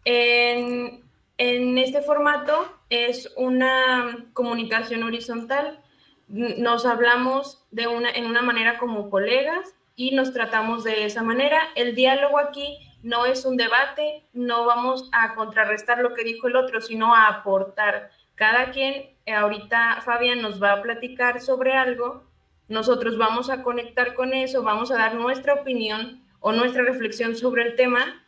En, en este formato es una comunicación horizontal. Nos hablamos en una manera como colegas y nos tratamos de esa manera. El diálogo aquí no es un debate, no vamos a contrarrestar lo que dijo el otro, sino a aportar. Cada quien, ahorita Fabián nos va a platicar sobre algo, nosotros vamos a conectar con eso, vamos a dar nuestra opinión o nuestra reflexión sobre el tema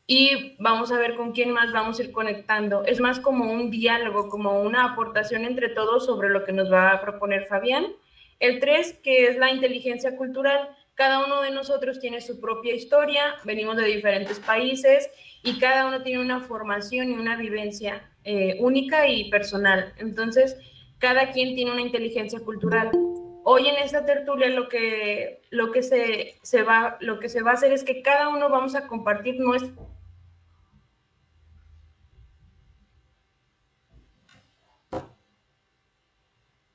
y vamos a ver con quién más vamos a ir conectando. Es más como un diálogo, como una aportación entre todos sobre lo que nos va a proponer Fabián. El 3, que es la inteligencia cultural. Cada uno de nosotros tiene su propia historia, venimos de diferentes países y cada uno tiene una formación y una vivencia única y personal. Entonces, cada quien tiene una inteligencia cultural. Hoy en esta tertulia lo que se va a hacer es que cada uno vamos a compartir nuestro.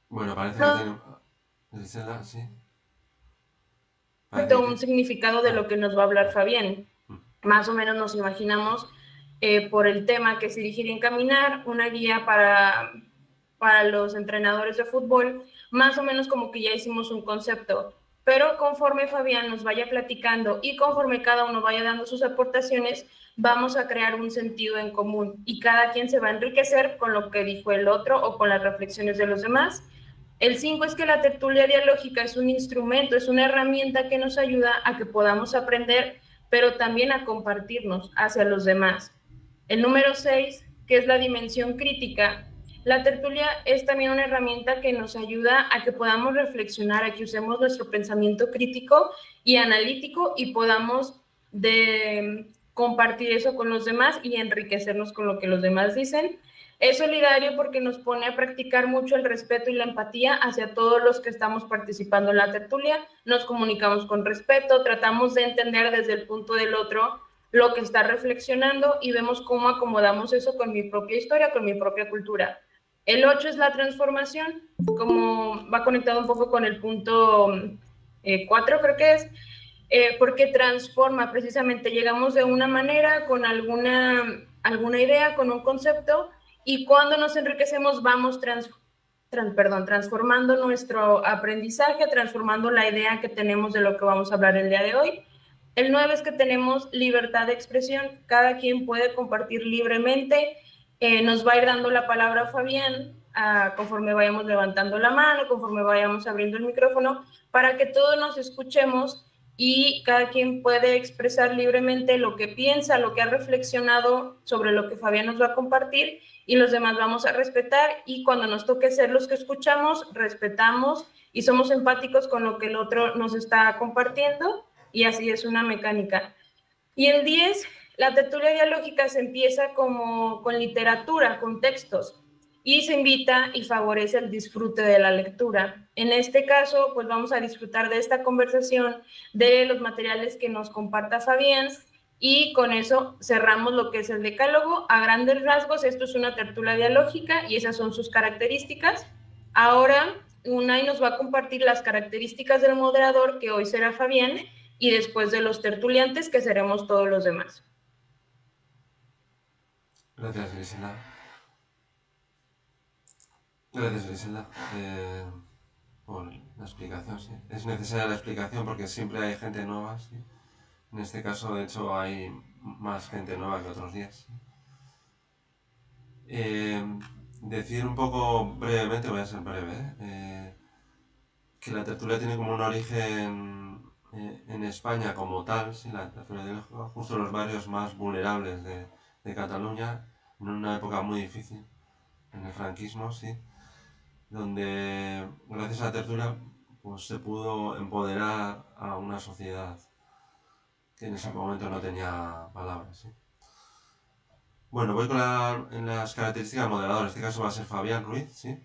Bueno, parece que No, tiene... Gisela, sí. Parece que un tiene... significado de Ah, lo que nos va a hablar ah, Fabián. mm. Más o menos nos imaginamos por el tema que es dirigir y encaminar, una guía para los entrenadores de fútbol, más o menos como que ya hicimos un concepto. Pero conforme Fabián nos vaya platicando y conforme cada uno vaya dando sus aportaciones, vamos a crear un sentido en común y cada quien se va a enriquecer con lo que dijo el otro o con las reflexiones de los demás. El 5 es que la tertulia dialógica es un instrumento, es una herramienta que nos ayuda a que podamos aprender, pero también a compartirnos hacia los demás. El número 6, que es la dimensión crítica. La tertulia es también una herramienta que nos ayuda a que podamos reflexionar, a que usemos nuestro pensamiento crítico y analítico y podamos compartir eso con los demás y enriquecernos con lo que los demás dicen. Es solidario porque nos pone a practicar mucho el respeto y la empatía hacia todos los que estamos participando en la tertulia. Nos comunicamos con respeto, tratamos de entender desde el punto del otro lo que está reflexionando y vemos cómo acomodamos eso con mi propia historia, con mi propia cultura. El 8 es la transformación, como va conectado un poco con el punto 4, creo que es, porque transforma precisamente, llegamos de una manera con alguna idea, con un concepto, y cuando nos enriquecemos vamos transformando nuestro aprendizaje, transformando la idea que tenemos de lo que vamos a hablar el día de hoy. El 9 es que tenemos libertad de expresión, cada quien puede compartir libremente, nos va a ir dando la palabra a Fabián conforme vayamos levantando la mano, conforme vayamos abriendo el micrófono, para que todos nos escuchemos y cada quien puede expresar libremente lo que piensa, lo que ha reflexionado sobre lo que Fabián nos va a compartir y los demás vamos a respetar y cuando nos toque ser los que escuchamos, respetamos y somos empáticos con lo que el otro nos está compartiendo y así es una mecánica. Y el 10, la tertulia dialógica se empieza como con literatura, con textos, y se invita y favorece el disfrute de la lectura. En este caso, pues vamos a disfrutar de esta conversación, de los materiales que nos comparta Fabián, y con eso cerramos lo que es el decálogo. A grandes rasgos, esto es una tertulia dialógica y esas son sus características. Ahora, Unai nos va a compartir las características del moderador, que hoy será Fabián, y después de los tertuliantes, que seremos todos los demás. Gracias, Gisela. Gracias, Gisela, por la explicación, sí. Es necesaria la explicación porque siempre hay gente nueva, sí. En este caso, de hecho, hay más gente nueva que otros días. Eh, Decir un poco brevemente, voy a ser breve, que la tertulia tiene como un origen en España como tal, sí, la tertulia ideológica, justo en los barrios más vulnerables de Cataluña, en una época muy difícil, en el franquismo, sí, donde gracias a la tertulia pues, se pudo empoderar a una sociedad que en ese momento no tenía palabras. ¿Sí? Bueno, voy con en las características del moderador. En este caso va a ser Fabián Ruiz. ¿Sí?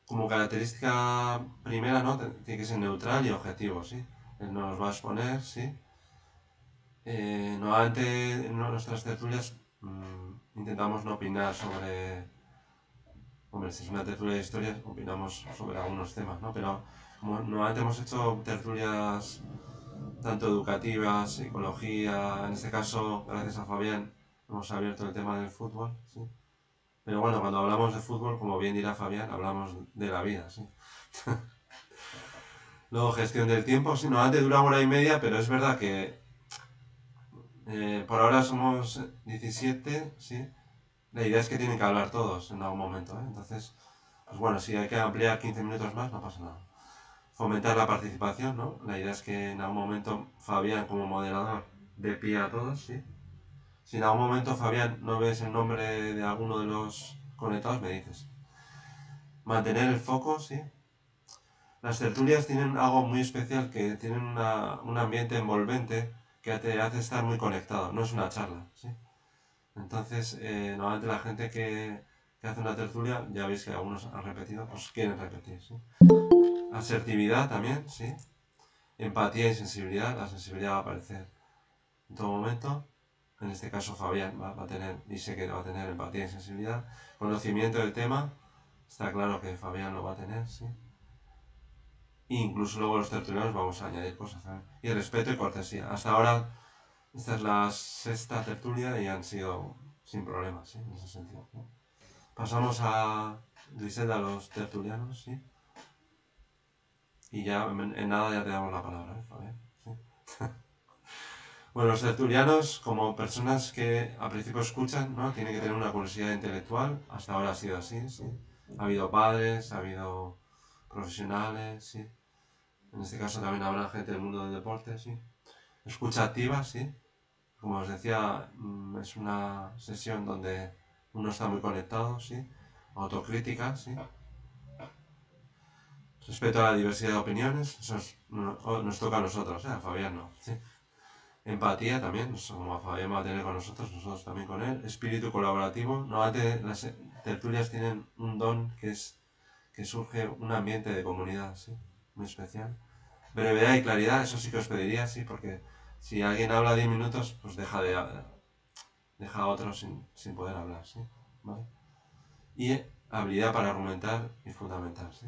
Como característica primera, ¿no? Tiene que ser neutral y objetivo. ¿Sí? Él nos va a exponer. ¿Sí? Normalmente en nuestras tertulias intentamos no opinar sobre... Hombre, si es una tertulia de historias, opinamos sobre algunos temas, ¿no? Pero como normalmente hemos hecho tertulias tanto educativas, psicología. En este caso, gracias a Fabián, hemos abierto el tema del fútbol, ¿sí? Pero bueno, cuando hablamos de fútbol, como bien dirá Fabián, hablamos de la vida, ¿sí? Luego, gestión del tiempo, sí, normalmente dura 1 hora y media, pero es verdad que por ahora somos 17, ¿sí? La idea es que tienen que hablar todos en algún momento, ¿eh? Entonces, pues bueno, si hay que ampliar 15 minutos más, no pasa nada. Fomentar la participación, ¿no? La idea es que en algún momento Fabián, como moderador, dé pie a todos, ¿sí? Si en algún momento, Fabián, no ves el nombre de alguno de los conectados, me dices. Mantener el foco, ¿sí? Las tertulias tienen algo muy especial, que tienen un ambiente envolvente que te hace estar muy conectado, no es una charla, ¿sí? Entonces, normalmente la gente que hace una tertulia, ya veis que algunos han repetido, pues quieren repetir, ¿sí? Asertividad también, ¿sí? Empatía y sensibilidad. La sensibilidad va a aparecer en todo momento. En este caso Fabián va a tener, y sé que va a tener, empatía y sensibilidad. Conocimiento del tema, está claro que Fabián lo va a tener, ¿sí? E incluso luego los tertulianos vamos a añadir cosas, ¿sabes? Y respeto y cortesía. Hasta ahora, esta es la sexta tertulia y han sido sin problemas, ¿sí? En ese sentido, ¿no? Pasamos a Griselda, a los tertulianos, ¿sí? Y ya en nada ya te damos la palabra, ¿eh, Fabián? ¿Sí? Bueno, los tertulianos, como personas que a principio escuchan, ¿no? Tienen que tener una curiosidad intelectual. Hasta ahora ha sido así, ¿sí? Ha habido padres, ha habido profesionales, ¿sí? En este caso también habrá gente del mundo del deporte, ¿sí? Escucha activa, ¿sí? Como os decía, es una sesión donde uno está muy conectado, ¿sí? Autocrítica, ¿sí? Respeto a la diversidad de opiniones, eso nos toca a nosotros, a Fabián no, ¿sí? Empatía también, como Fabián va a tener con nosotros también con él. Espíritu colaborativo. Normalmente las tertulias tienen un don que es que surge un ambiente de comunidad, ¿sí? Muy especial. Brevedad y claridad, eso sí que os pediría, sí, porque si alguien habla 10 minutos, pues deja a otros sin poder hablar, ¿sí? ¿Vale? Y habilidad para argumentar y fundamentar, ¿sí?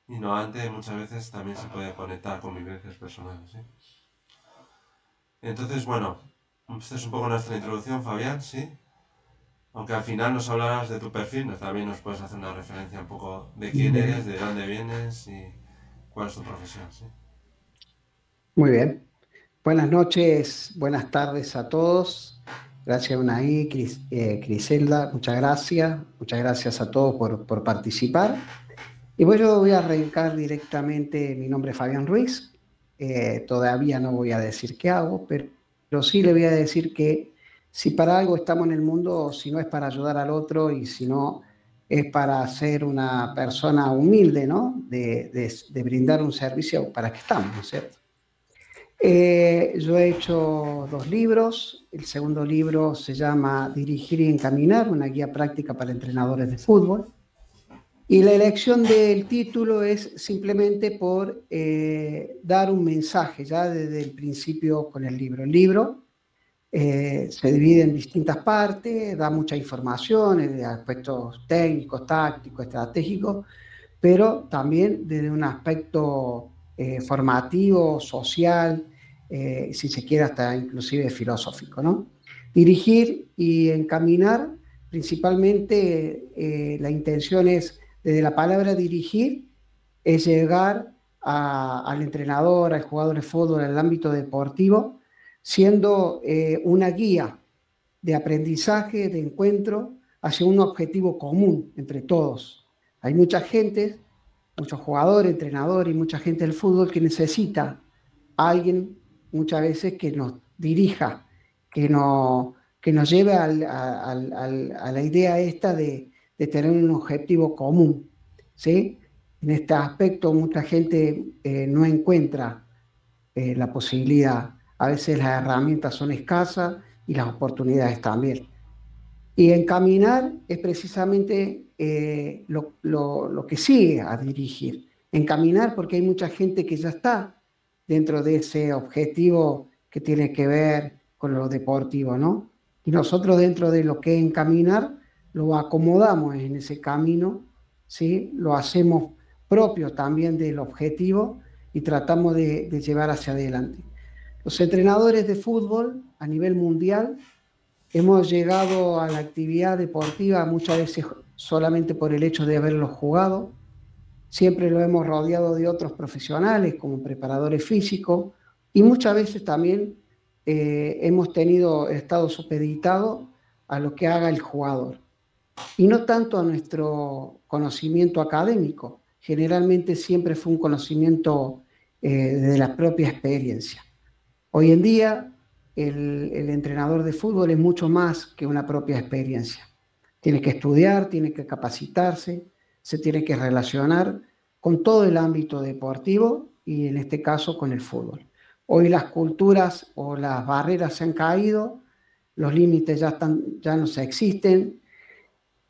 Y normalmente muchas veces también se puede conectar con vivencias personales, ¿sí? Entonces, bueno, esta es un poco nuestra introducción, Fabián, ¿sí? Aunque al final nos hablarás de tu perfil, también nos puedes hacer una referencia un poco de quién eres, de dónde vienes y cuál es tu profesión, ¿sí? Muy bien. Buenas noches, buenas tardes a todos. Gracias, Unai, Griselda, muchas gracias. Muchas gracias a todos por participar. Y bueno, yo voy a arrancar directamente. Mi nombre es Fabián Ruiz. Todavía no voy a decir qué hago, pero sí le voy a decir que si para algo estamos en el mundo, si no es para ayudar al otro y si no es para ser una persona humilde, ¿no? De brindar un servicio para que estamos, ¿no es cierto? Yo he hecho 2 libros. El segundo libro se llama Dirigir y Encaminar, una guía práctica para entrenadores de fútbol. Y la elección del título es simplemente por dar un mensaje ya desde el principio con el libro. El libro se divide en distintas partes, da mucha información de aspectos técnicos, tácticos, estratégicos, pero también desde un aspecto formativo, social, si se quiere hasta inclusive filosófico, ¿no? Dirigir y encaminar, principalmente la intención es, desde la palabra dirigir, es llegar al entrenador, al jugador de fútbol, al ámbito deportivo, siendo una guía de aprendizaje, de encuentro, hacia un objetivo común entre todos. Hay mucha gente, muchos jugadores, entrenadores y mucha gente del fútbol que necesita a alguien muchas veces que nos dirija, que nos lleve a la idea esta de tener un objetivo común, ¿sí? En este aspecto mucha gente no encuentra la posibilidad. A veces las herramientas son escasas y las oportunidades también. Y encaminar es precisamente lo que sigue a dirigir. Encaminar porque hay mucha gente que ya está dentro de ese objetivo que tiene que ver con lo deportivo, ¿no? Y nosotros dentro de lo que es encaminar, lo acomodamos en ese camino, ¿sí? Lo hacemos propio también del objetivo y tratamos de llevar hacia adelante. Los entrenadores de fútbol a nivel mundial hemos llegado a la actividad deportiva muchas veces solamente por el hecho de haberlo jugado. Siempre lo hemos rodeado de otros profesionales como preparadores físicos y muchas veces también hemos estado supeditados a lo que haga el jugador y no tanto a nuestro conocimiento académico. Generalmente siempre fue un conocimiento de la propia experiencia. Hoy en día el entrenador de fútbol es mucho más que una propia experiencia. Tiene que estudiar, tiene que capacitarse, se tiene que relacionar con todo el ámbito deportivo y en este caso con el fútbol. Hoy las culturas o las barreras se han caído, los límites ya no se existen.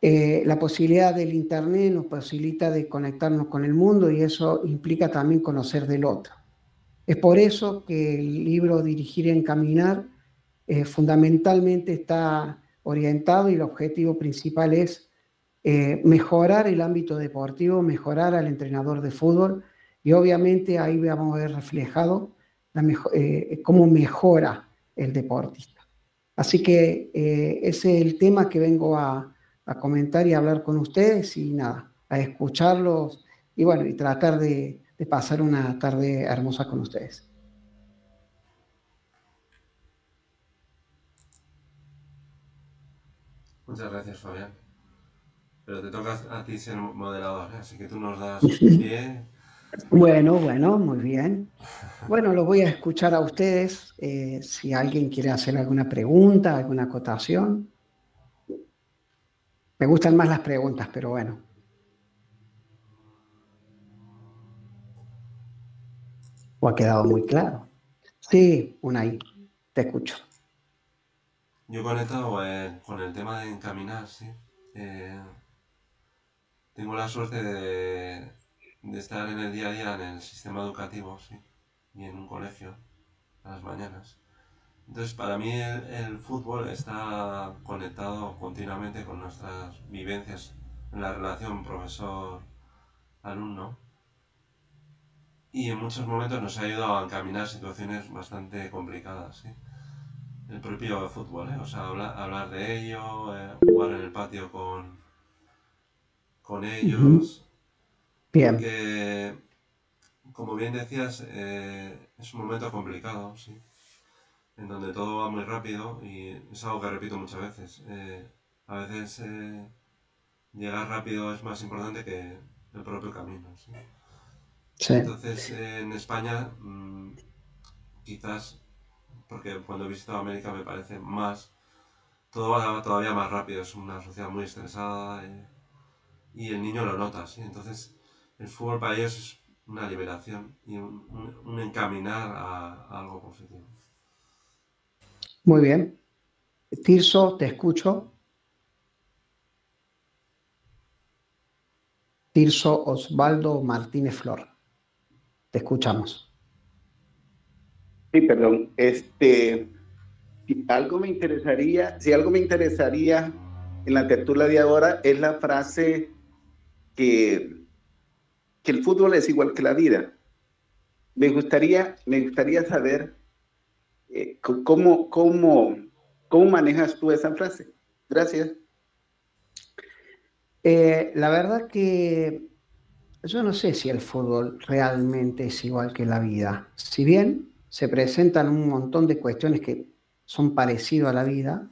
La posibilidad del internet nos posibilita de conectarnos con el mundo y eso implica también conocer del otro. Es por eso que el libro Dirigir y Encaminar fundamentalmente está orientado y el objetivo principal es mejorar el ámbito deportivo, mejorar al entrenador de fútbol y obviamente ahí vamos a ver reflejado cómo mejora el deportista. Así que ese es el tema que vengo a comentar y a hablar con ustedes y nada, a escucharlos y bueno, y tratar de pasar una tarde hermosa con ustedes. Muchas gracias, Fabián. Pero te toca a ti ser moderador, ¿eh? Así que tú nos das pie. Bueno, muy bien. Bueno, los voy a escuchar a ustedes. Si alguien quiere hacer alguna pregunta, alguna acotación. Me gustan más las preguntas, pero bueno. ¿O ha quedado muy claro? Sí, Unai, te escucho. Yo he conectado con el tema de encaminar, sí. Tengo la suerte de estar en el día a día en el sistema educativo, sí, y en un colegio a las mañanas. Entonces, para mí el fútbol está conectado continuamente con nuestras vivencias en la relación profesor-alumno. Y en muchos momentos nos ha ayudado a encaminar situaciones bastante complicadas, ¿sí? El propio fútbol, ¿eh? O sea, hablar de ello, jugar en el patio con ellos. Bien. Porque, como bien decías, es un momento complicado, ¿sí? En donde todo va muy rápido y es algo que repito muchas veces. A veces llegar rápido es más importante que el propio camino, ¿sí? Sí. Entonces, en España, quizás, porque cuando he visitado América me parece más, todo va todavía más rápido, es una sociedad muy estresada y el niño lo nota, ¿sí? Entonces, el fútbol para ellos es una liberación y un encaminar a algo positivo. Muy bien. Tirso, te escucho. Tirso Osvaldo Martínez Flor. Te escuchamos. Sí, perdón. Si algo me interesaría en la tertulia de ahora es la frase que el fútbol es igual que la vida. Me gustaría saber cómo manejas tú esa frase. Gracias. La verdad que yo no sé si el fútbol realmente es igual que la vida. Si bien se presentan un montón de cuestiones que son parecidas a la vida,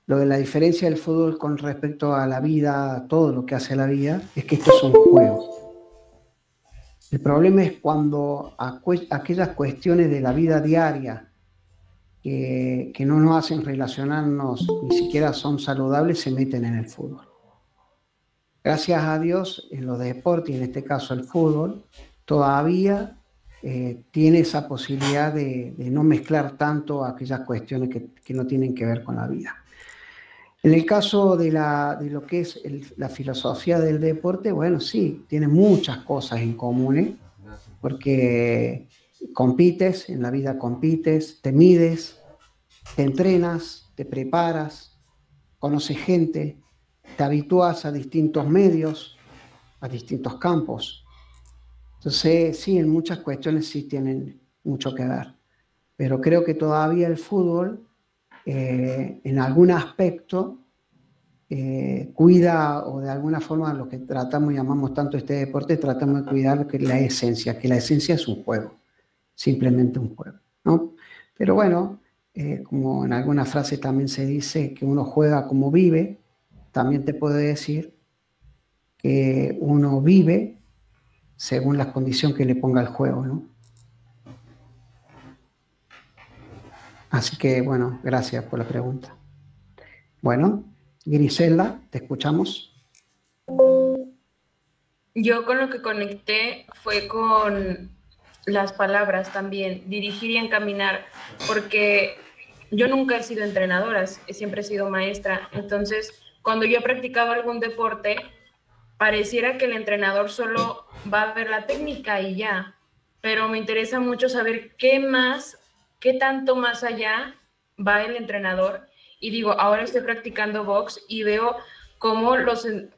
lo de la diferencia del fútbol con respecto a la vida, todo lo que hace la vida, es que esto es un juego. El problema es cuando aquellas cuestiones de la vida diaria que no nos hacen relacionarnos, ni siquiera son saludables, se meten en el fútbol. Gracias a Dios, en los deportes, y en este caso el fútbol, todavía tiene esa posibilidad de no mezclar tanto aquellas cuestiones que no tienen que ver con la vida. En el caso de lo que es la filosofía del deporte, bueno, sí, tiene muchas cosas en común, porque compites, en la vida compites, te mides, te entrenas, te preparas, conoces gente, te habitúas a distintos medios, a distintos campos. Entonces, sí, en muchas cuestiones sí tienen mucho que ver, pero creo que todavía el fútbol, en algún aspecto, cuida, o de alguna forma lo que tratamos y llamamos tanto este deporte, tratamos de cuidar que la esencia es un juego, simplemente un juego, ¿no? Pero bueno, como en alguna frase también se dice que uno juega como vive, también te puedo decir que uno vive según la condición que le ponga el juego, ¿no? Así que, bueno, gracias por la pregunta. Bueno, Griselda, te escuchamos. Yo con lo que conecté fue con las palabras también, dirigir y encaminar, porque yo nunca he sido entrenadora, siempre he sido maestra. Entonces, cuando yo he practicado algún deporte, pareciera que el entrenador solo va a ver la técnica y ya, pero me interesa mucho saber qué más, qué tanto más allá va el entrenador. Y digo, ahora estoy practicando box y veo cómo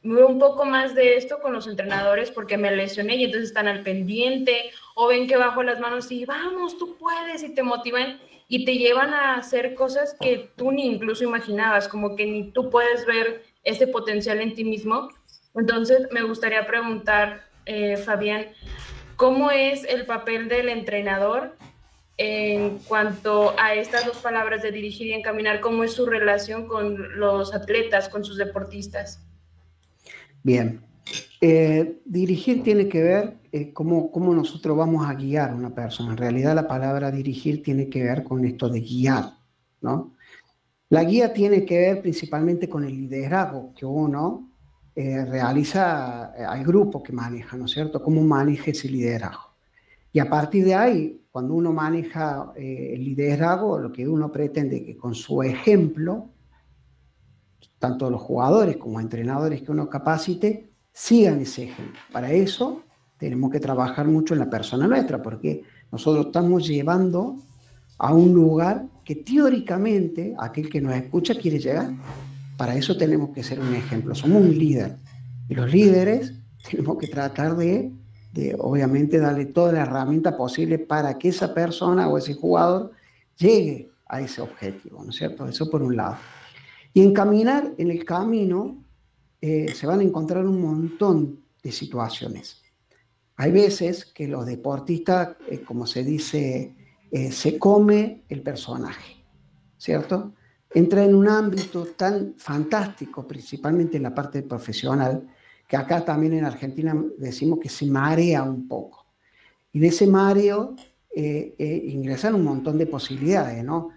veo un poco más de esto con los entrenadores porque me lesioné y entonces están al pendiente, o ven que bajo las manos y vamos, tú puedes, y te motivan y te llevan a hacer cosas que tú ni incluso imaginabas, como que ni tú puedes ver ese potencial en ti mismo. Entonces, me gustaría preguntar, Fabián, ¿cómo es el papel del entrenador en cuanto a estas dos palabras de dirigir y encaminar? ¿Cómo es su relación con los atletas, con sus deportistas? Bien. Dirigir tiene que ver cómo nosotros vamos a guiar a una persona. En realidad la palabra dirigir tiene que ver con esto de guiar, ¿no? La guía tiene que ver principalmente con el liderazgo que uno realiza al grupo que maneja, ¿no es cierto? Cómo maneja ese liderazgo. Y a partir de ahí, cuando uno maneja el liderazgo, lo que uno pretende que con su ejemplo, tanto los jugadores como entrenadores que uno capacite, sigan ese ejemplo. Para eso tenemos que trabajar mucho en la persona nuestra, porque nosotros estamos llevando a un lugar que teóricamente aquel que nos escucha quiere llegar. Para eso tenemos que ser un ejemplo, somos un líder. Y los líderes tenemos que tratar de obviamente darle toda la herramienta posible para que esa persona o ese jugador llegue a ese objetivo, ¿no es cierto? Eso por un lado. Y encaminar en el camino se van a encontrar un montón de situaciones. Hay veces que los deportistas, como se dice, se come el personaje, ¿cierto? Entra en un ámbito tan fantástico, principalmente en la parte profesional, que acá también en Argentina decimos que se marea un poco. Y de ese mareo ingresan un montón de posibilidades, ¿no?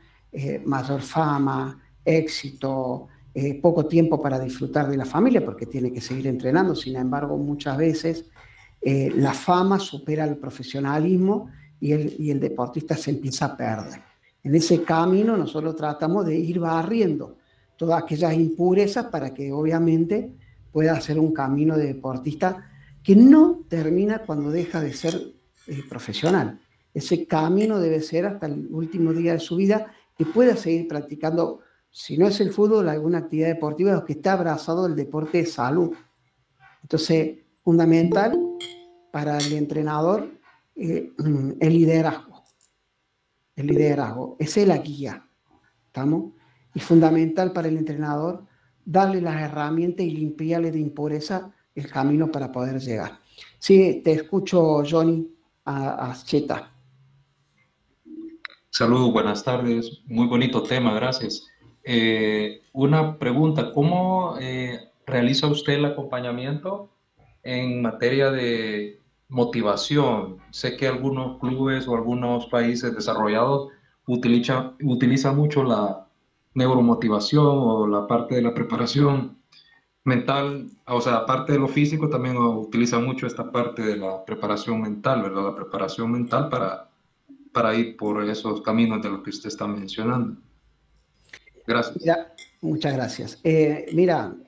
Mayor fama, éxito, poco tiempo para disfrutar de la familia porque tiene que seguir entrenando. Sin embargo, muchas veces la fama supera el profesionalismo y el deportista se empieza a perder. En ese camino nosotros tratamos de ir barriendo todas aquellas impurezas para que obviamente pueda ser un camino de deportista que no termina cuando deja de ser profesional. Ese camino debe ser hasta el último día de su vida, que pueda seguir practicando, si no es el fútbol, alguna actividad deportiva, o que está abrazado el deporte de salud. Entonces, fundamental para el entrenador el liderazgo. El liderazgo, esa es la guía, ¿estamos? Y fundamental para el entrenador darle las herramientas y limpiarle de impureza el camino para poder llegar. Sí, te escucho, Johnny, a Cheta. Saludos, buenas tardes. Muy bonito tema, gracias. Una pregunta, ¿cómo realiza usted el acompañamiento en materia de motivación? Sé que algunos clubes o algunos países desarrollados utilizan mucho la neuromotivación o la parte de la preparación mental, o sea, aparte de lo físico, también utilizan mucho esta parte de la preparación mental, ¿verdad? La preparación mental para ir por esos caminos de los que usted está mencionando. Gracias. Mira, muchas gracias. Miren,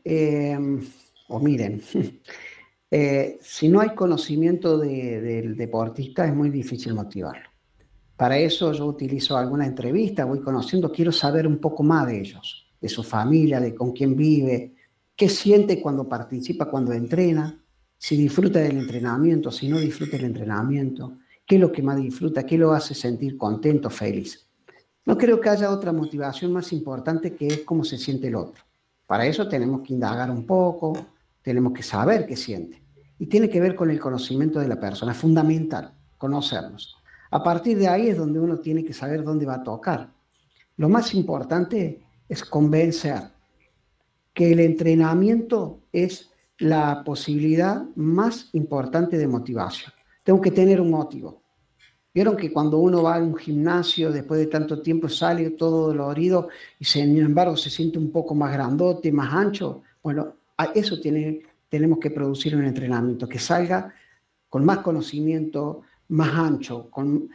si no hay conocimiento del deportista es muy difícil motivarlo. Para eso yo utilizo alguna entrevista, voy conociendo, quiero saber un poco más de ellos, de su familia, de con quién vive, qué siente cuando participa, cuando entrena, si disfruta del entrenamiento, si no disfruta del entrenamiento, qué es lo que más disfruta, qué lo hace sentir contento, feliz. No creo que haya otra motivación más importante que es cómo se siente el otro. Para eso tenemos que indagar un poco, tenemos que saber qué siente. Y tiene que ver con el conocimiento de la persona, es fundamental conocernos. A partir de ahí es donde uno tiene que saber dónde va a tocar. Lo más importante es convencer que el entrenamiento es la posibilidad más importante de motivación. Tengo que tener un motivo. Vieron que cuando uno va a un gimnasio, después de tanto tiempo sale todo dolorido y sin embargo se siente un poco más grandote, más ancho. Bueno, a eso tenemos que producir un entrenamiento, que salga con más conocimiento, más ancho, con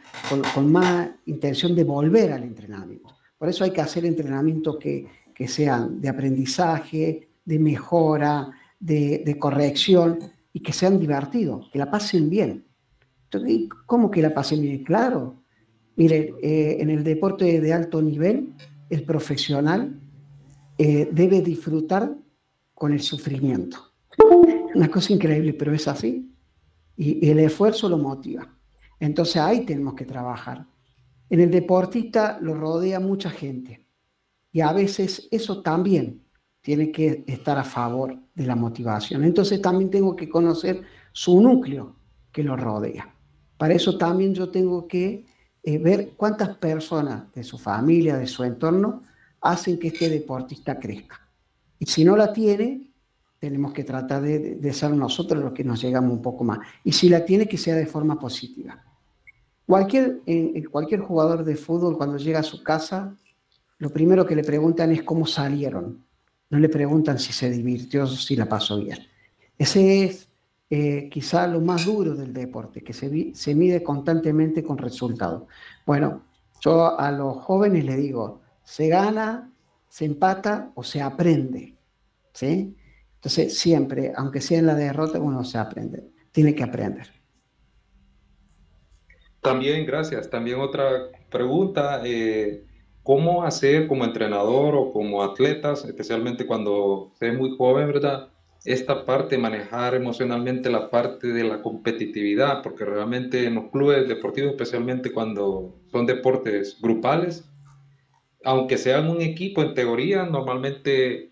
más intención de volver al entrenamiento. Por eso hay que hacer entrenamientos que sean de aprendizaje, de mejora, de corrección y que sean divertidos, que la pasen bien. Entonces, ¿cómo que la pasen bien? Claro. Mire, en el deporte de alto nivel, el profesional debe disfrutar con el sufrimiento. Una cosa increíble, pero es así. Y el esfuerzo lo motiva. Entonces ahí tenemos que trabajar. En el deportista lo rodea mucha gente. Y a veces eso también tiene que estar a favor de la motivación. Entonces también tengo que conocer su núcleo que lo rodea. Para eso también yo tengo que ver cuántas personas de su familia, de su entorno, hacen que este deportista crezca. Y si no la tiene, tenemos que tratar de ser nosotros los que nos llegamos un poco más. Y si la tiene, que sea de forma positiva. Cualquier jugador de fútbol, cuando llega a su casa, lo primero que le preguntan es cómo salieron. No le preguntan si se divirtió o si la pasó bien. Ese es quizá lo más duro del deporte, que se mide constantemente con resultados. Bueno, yo a los jóvenes les digo, se gana, se empata o se aprende, ¿sí? Entonces siempre, aunque sea en la derrota, uno se aprende, tiene que aprender. También, gracias. También otra pregunta, ¿cómo hacer como entrenador o como atletas, especialmente cuando se es muy joven, ¿verdad? Esta parte, manejar emocionalmente la parte de la competitividad, porque realmente en los clubes deportivos, especialmente cuando son deportes grupales, aunque sean un equipo en teoría, normalmente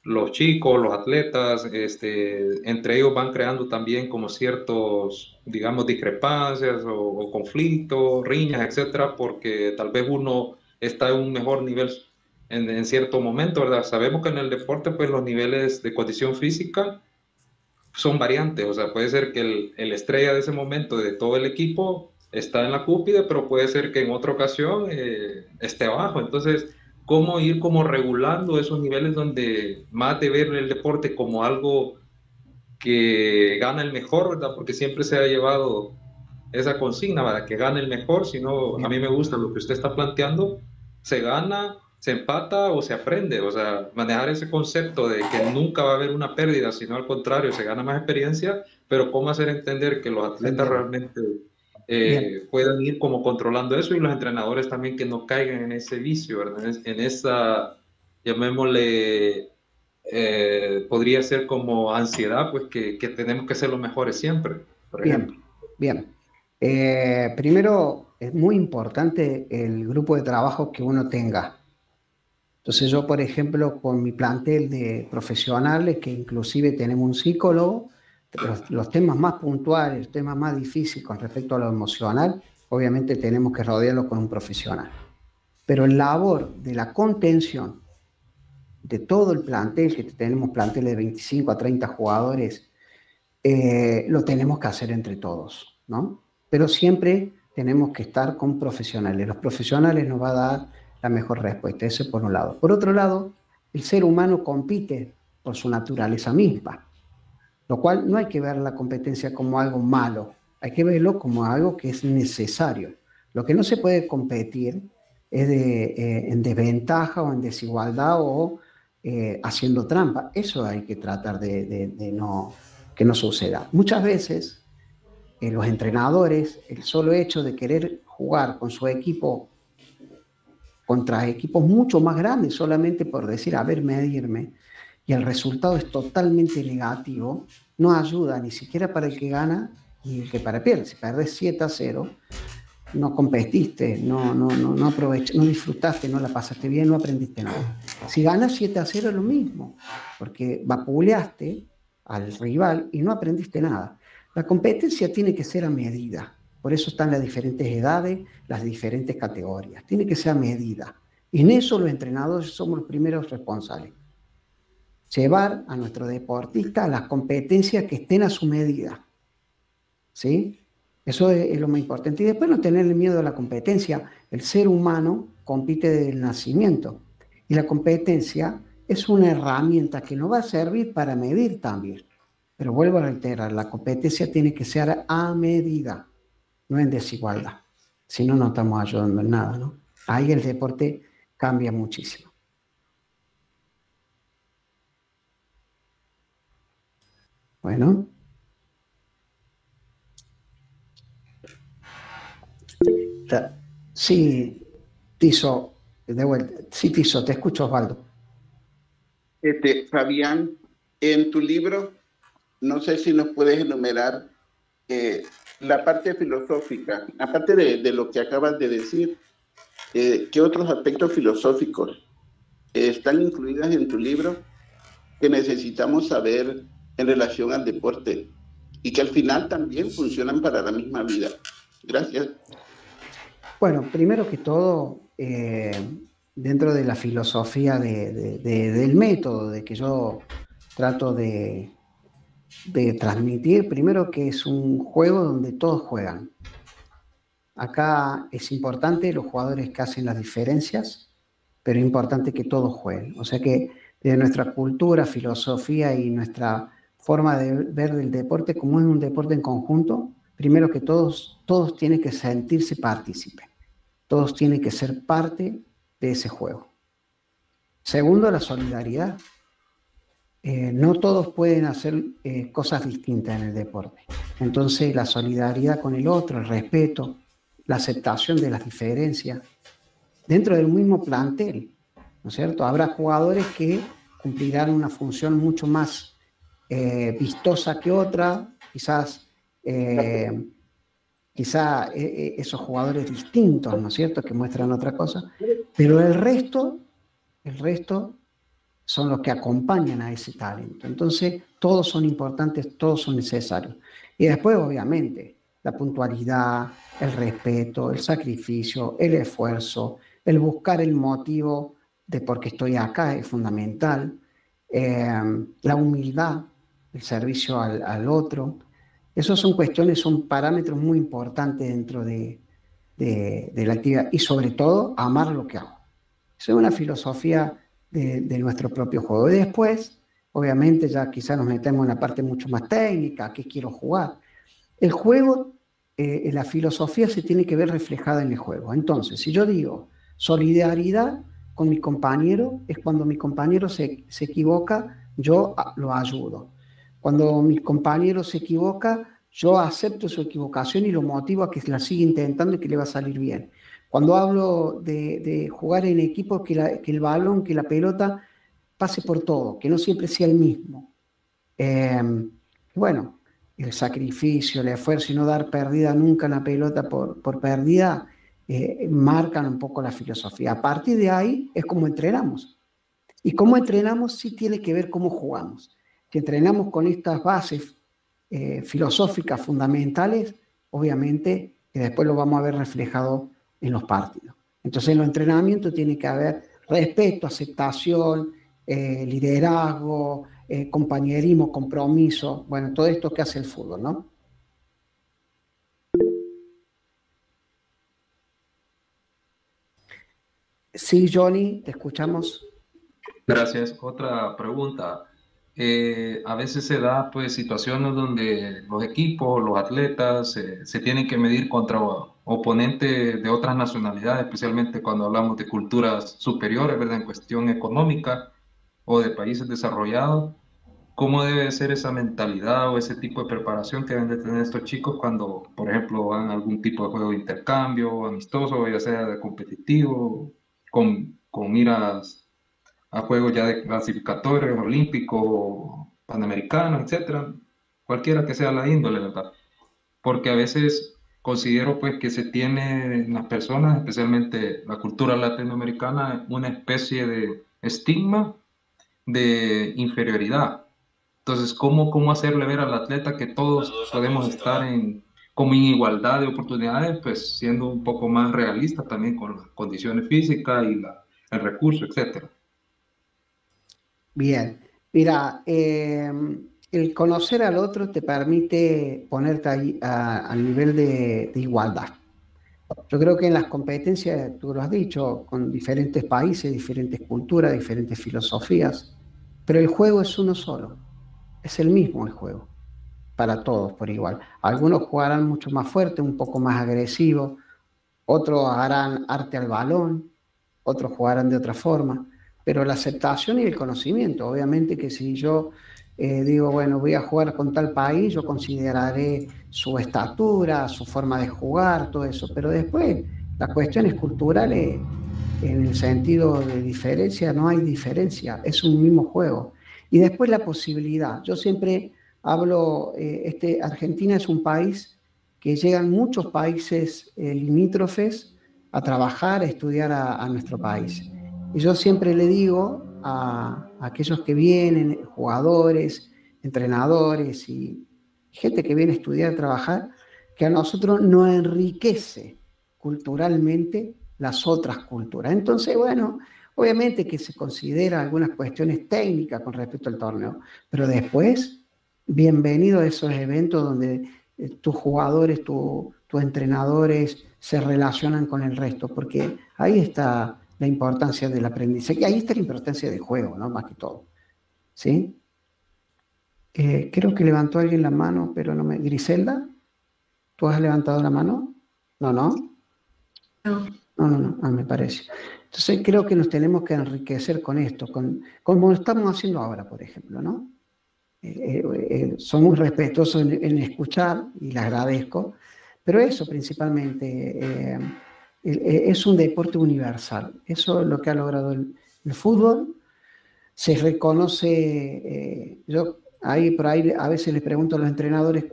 los chicos, los atletas, entre ellos van creando también como ciertos, digamos, discrepancias o conflictos, riñas, etcétera, porque tal vez uno está en un mejor nivel en cierto momento, ¿verdad? Sabemos que en el deporte, pues los niveles de condición física son variantes, o sea, puede ser que el estrella de ese momento de todo el equipo está en la cúspide, pero puede ser que en otra ocasión esté abajo. Entonces, cómo ir como regulando esos niveles donde más de ver el deporte como algo que gana el mejor, ¿verdad? Porque siempre se ha llevado esa consigna, ¿verdad? Que gane el mejor, sino a mí me gusta lo que usted está planteando, se gana, se empata o se aprende, o sea, manejar ese concepto de que nunca va a haber una pérdida, sino al contrario, se gana más experiencia, pero cómo hacer entender que los atletas realmente puedan ir como controlando eso y los entrenadores también que no caigan en ese vicio, ¿verdad? En esa, llamémosle, podría ser como ansiedad, pues que tenemos que ser los mejores siempre, por ejemplo. Bien. Primero, es muy importante el grupo de trabajo que uno tenga. Entonces yo, por ejemplo, con mi plantel de profesionales, que inclusive tenemos un psicólogo, los temas más puntuales, los temas más difíciles con respecto a lo emocional, obviamente tenemos que rodearlo con un profesional. Pero el labor de la contención de todo el plantel, que tenemos planteles de 25 a 30 jugadores, lo tenemos que hacer entre todos, ¿no? Pero siempre tenemos que estar con profesionales. Los profesionales nos van a dar la mejor respuesta, ese por un lado. Por otro lado, el ser humano compite por su naturaleza misma, lo cual no hay que ver la competencia como algo malo, hay que verlo como algo que es necesario. Lo que no se puede competir es en desventaja o en desigualdad o haciendo trampa. Eso hay que tratar de que no suceda. Muchas veces los entrenadores, el solo hecho de querer jugar con su equipo contra equipos mucho más grandes, solamente por decir, a ver, medirme, y el resultado es totalmente negativo, no ayuda ni siquiera para el que gana ni el que para pierde. Si perdés 7-0, no competiste, no aprovechaste, no disfrutaste, no la pasaste bien, no aprendiste nada. Si ganas 7-0 es lo mismo, porque vapuleaste al rival y no aprendiste nada. La competencia tiene que ser a medida, por eso están las diferentes edades, las diferentes categorías, tiene que ser a medida. Y en eso los entrenadores somos los primeros responsables. Llevar a nuestro deportista a las competencias que estén a su medida, ¿sí? Eso es lo más importante. Y después no tenerle miedo a la competencia. El ser humano compite desde el nacimiento. Y la competencia es una herramienta que nos va a servir para medir también. Pero vuelvo a reiterar, la competencia tiene que ser a medida, no en desigualdad. Si no, no estamos ayudando en nada, ¿no? Ahí el deporte cambia muchísimo. Bueno. Sí, Tiso, de vuelta. Sí, Tiso, te escucho, Osvaldo. Fabián, en tu libro, no sé si nos puedes enumerar la parte filosófica, aparte de lo que acabas de decir, ¿qué otros aspectos filosóficos están incluidas en tu libro que necesitamos saber en relación al deporte y que al final también funcionan para la misma vida? Gracias. Bueno, primero que todo, dentro de la filosofía del método de que yo trato de transmitir, primero que es un juego donde todos juegan. Acá es importante los jugadores que hacen las diferencias, pero es importante que todos jueguen. O sea que de nuestra cultura, filosofía y nuestra forma de ver el deporte, como es un deporte en conjunto, primero que todos tienen que sentirse partícipes. Todos tienen que ser parte de ese juego. Segundo, la solidaridad. No todos pueden hacer cosas distintas en el deporte. Entonces, la solidaridad con el otro, el respeto, la aceptación de las diferencias, dentro del mismo plantel, ¿no es cierto? Habrá jugadores que cumplirán una función mucho más vistosa que otra, quizás esos jugadores distintos, ¿no es cierto?, que muestran otra cosa, pero el resto son los que acompañan a ese talento. Entonces, todos son importantes, todos son necesarios. Y después, obviamente, la puntualidad, el respeto, el sacrificio, el esfuerzo, el buscar el motivo de por qué estoy acá es fundamental, la humildad, el servicio al otro. Esas son cuestiones, son parámetros muy importantes dentro de la actividad y sobre todo amar lo que hago. Esa es una filosofía de nuestro propio juego. Y después, obviamente, ya quizás nos metemos en la parte mucho más técnica, qué quiero jugar. El juego, la filosofía se tiene que ver reflejada en el juego. Entonces, si yo digo solidaridad con mi compañero, es cuando mi compañero se equivoca, yo lo ayudo. Cuando mi compañero se equivoca, yo acepto su equivocación y lo motivo a que la siga intentando y que le va a salir bien. Cuando hablo de jugar en equipo, que el balón, que la pelota pase por todo, que no siempre sea el mismo. Bueno, el sacrificio, el esfuerzo y no dar pérdida nunca en la pelota por pérdida, marcan un poco la filosofía. A partir de ahí es como entrenamos. Y cómo entrenamos sí tiene que ver cómo jugamos. Si entrenamos con estas bases filosóficas fundamentales, obviamente que después lo vamos a ver reflejado en los partidos. Entonces en los entrenamientos tiene que haber respeto, aceptación, liderazgo, compañerismo, compromiso, bueno, todo esto que hace el fútbol, ¿no? Sí, Johnny, te escuchamos. Gracias. Otra pregunta. A veces se da pues situaciones donde los equipos, los atletas se tienen que medir contra oponentes de otras nacionalidades, especialmente cuando hablamos de culturas superiores, ¿verdad? En cuestión económica o de países desarrollados. ¿Cómo debe ser esa mentalidad o ese tipo de preparación que deben de tener estos chicos cuando, por ejemplo, van a algún tipo de juego de intercambio, amistoso, ya sea de competitivo, con miras a juegos ya de clasificatorios, olímpicos, panamericanos, etcétera, cualquiera que sea la índole, ¿verdad? Porque a veces considero pues que se tiene en las personas, especialmente la cultura latinoamericana, una especie de estigma de inferioridad. Entonces, ¿cómo hacerle ver al atleta que todos podemos estar como en igualdad de oportunidades, pues siendo un poco más realista también con las condiciones físicas y el recurso, etcétera? Bien, mira, el conocer al otro te permite ponerte ahí al nivel de igualdad. Yo creo que en las competencias, tú lo has dicho, con diferentes países, diferentes culturas, diferentes filosofías, pero el juego es uno solo, es el mismo el juego, para todos por igual. Algunos jugarán mucho más fuerte, un poco más agresivo, otros harán arte al balón, otros jugarán de otra forma, pero la aceptación y el conocimiento, obviamente que si yo digo, bueno, voy a jugar con tal país, yo consideraré su estatura, su forma de jugar, todo eso, pero después las cuestiones culturales, en el sentido de diferencia, no hay diferencia, es un mismo juego. Y después la posibilidad, yo siempre hablo, Argentina es un país que llegan muchos países limítrofes a trabajar, a estudiar a nuestro país. Y yo siempre le digo a aquellos que vienen, jugadores, entrenadores y gente que viene a estudiar, a trabajar, que a nosotros nos enriquece culturalmente las otras culturas. Entonces, bueno, obviamente que se considera algunas cuestiones técnicas con respecto al torneo, pero después, bienvenido a esos eventos donde tus jugadores, tus entrenadores se relacionan con el resto, porque ahí está la importancia del aprendizaje, ahí está la importancia del juego, ¿no? Más que todo, ¿sí? Creo que levantó alguien la mano, pero no me... Griselda, ¿tú has levantado la mano? No, ¿no? No, me parece. Entonces creo que nos tenemos que enriquecer con esto, como lo estamos haciendo ahora, por ejemplo, ¿no? Soy muy respetuoso en escuchar y le agradezco, pero eso principalmente es un deporte universal. Eso es lo que ha logrado el fútbol. Se reconoce, yo ahí por ahí a veces les pregunto a los entrenadores,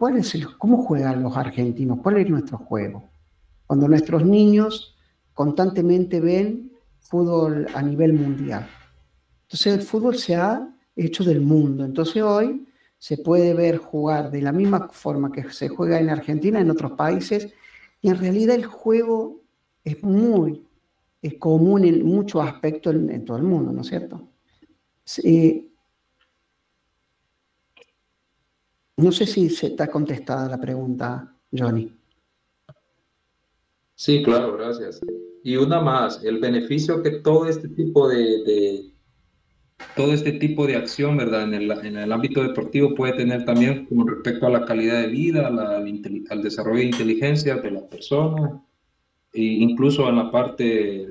¿cómo juegan los argentinos? ¿Cuál es nuestro juego? Cuando nuestros niños constantemente ven fútbol a nivel mundial. Entonces el fútbol se ha hecho del mundo. Entonces hoy se puede ver jugar de la misma forma que se juega en Argentina, en otros países, y en realidad el juego es común en muchos aspectos en todo el mundo, ¿no es cierto? No sé si se está contestada la pregunta, Johnny. Sí, claro, gracias. Y una más, el beneficio que todo este tipo de acción, ¿verdad? En el ámbito deportivo puede tener también con respecto a la calidad de vida, al desarrollo de inteligencia de las personas, e incluso en la parte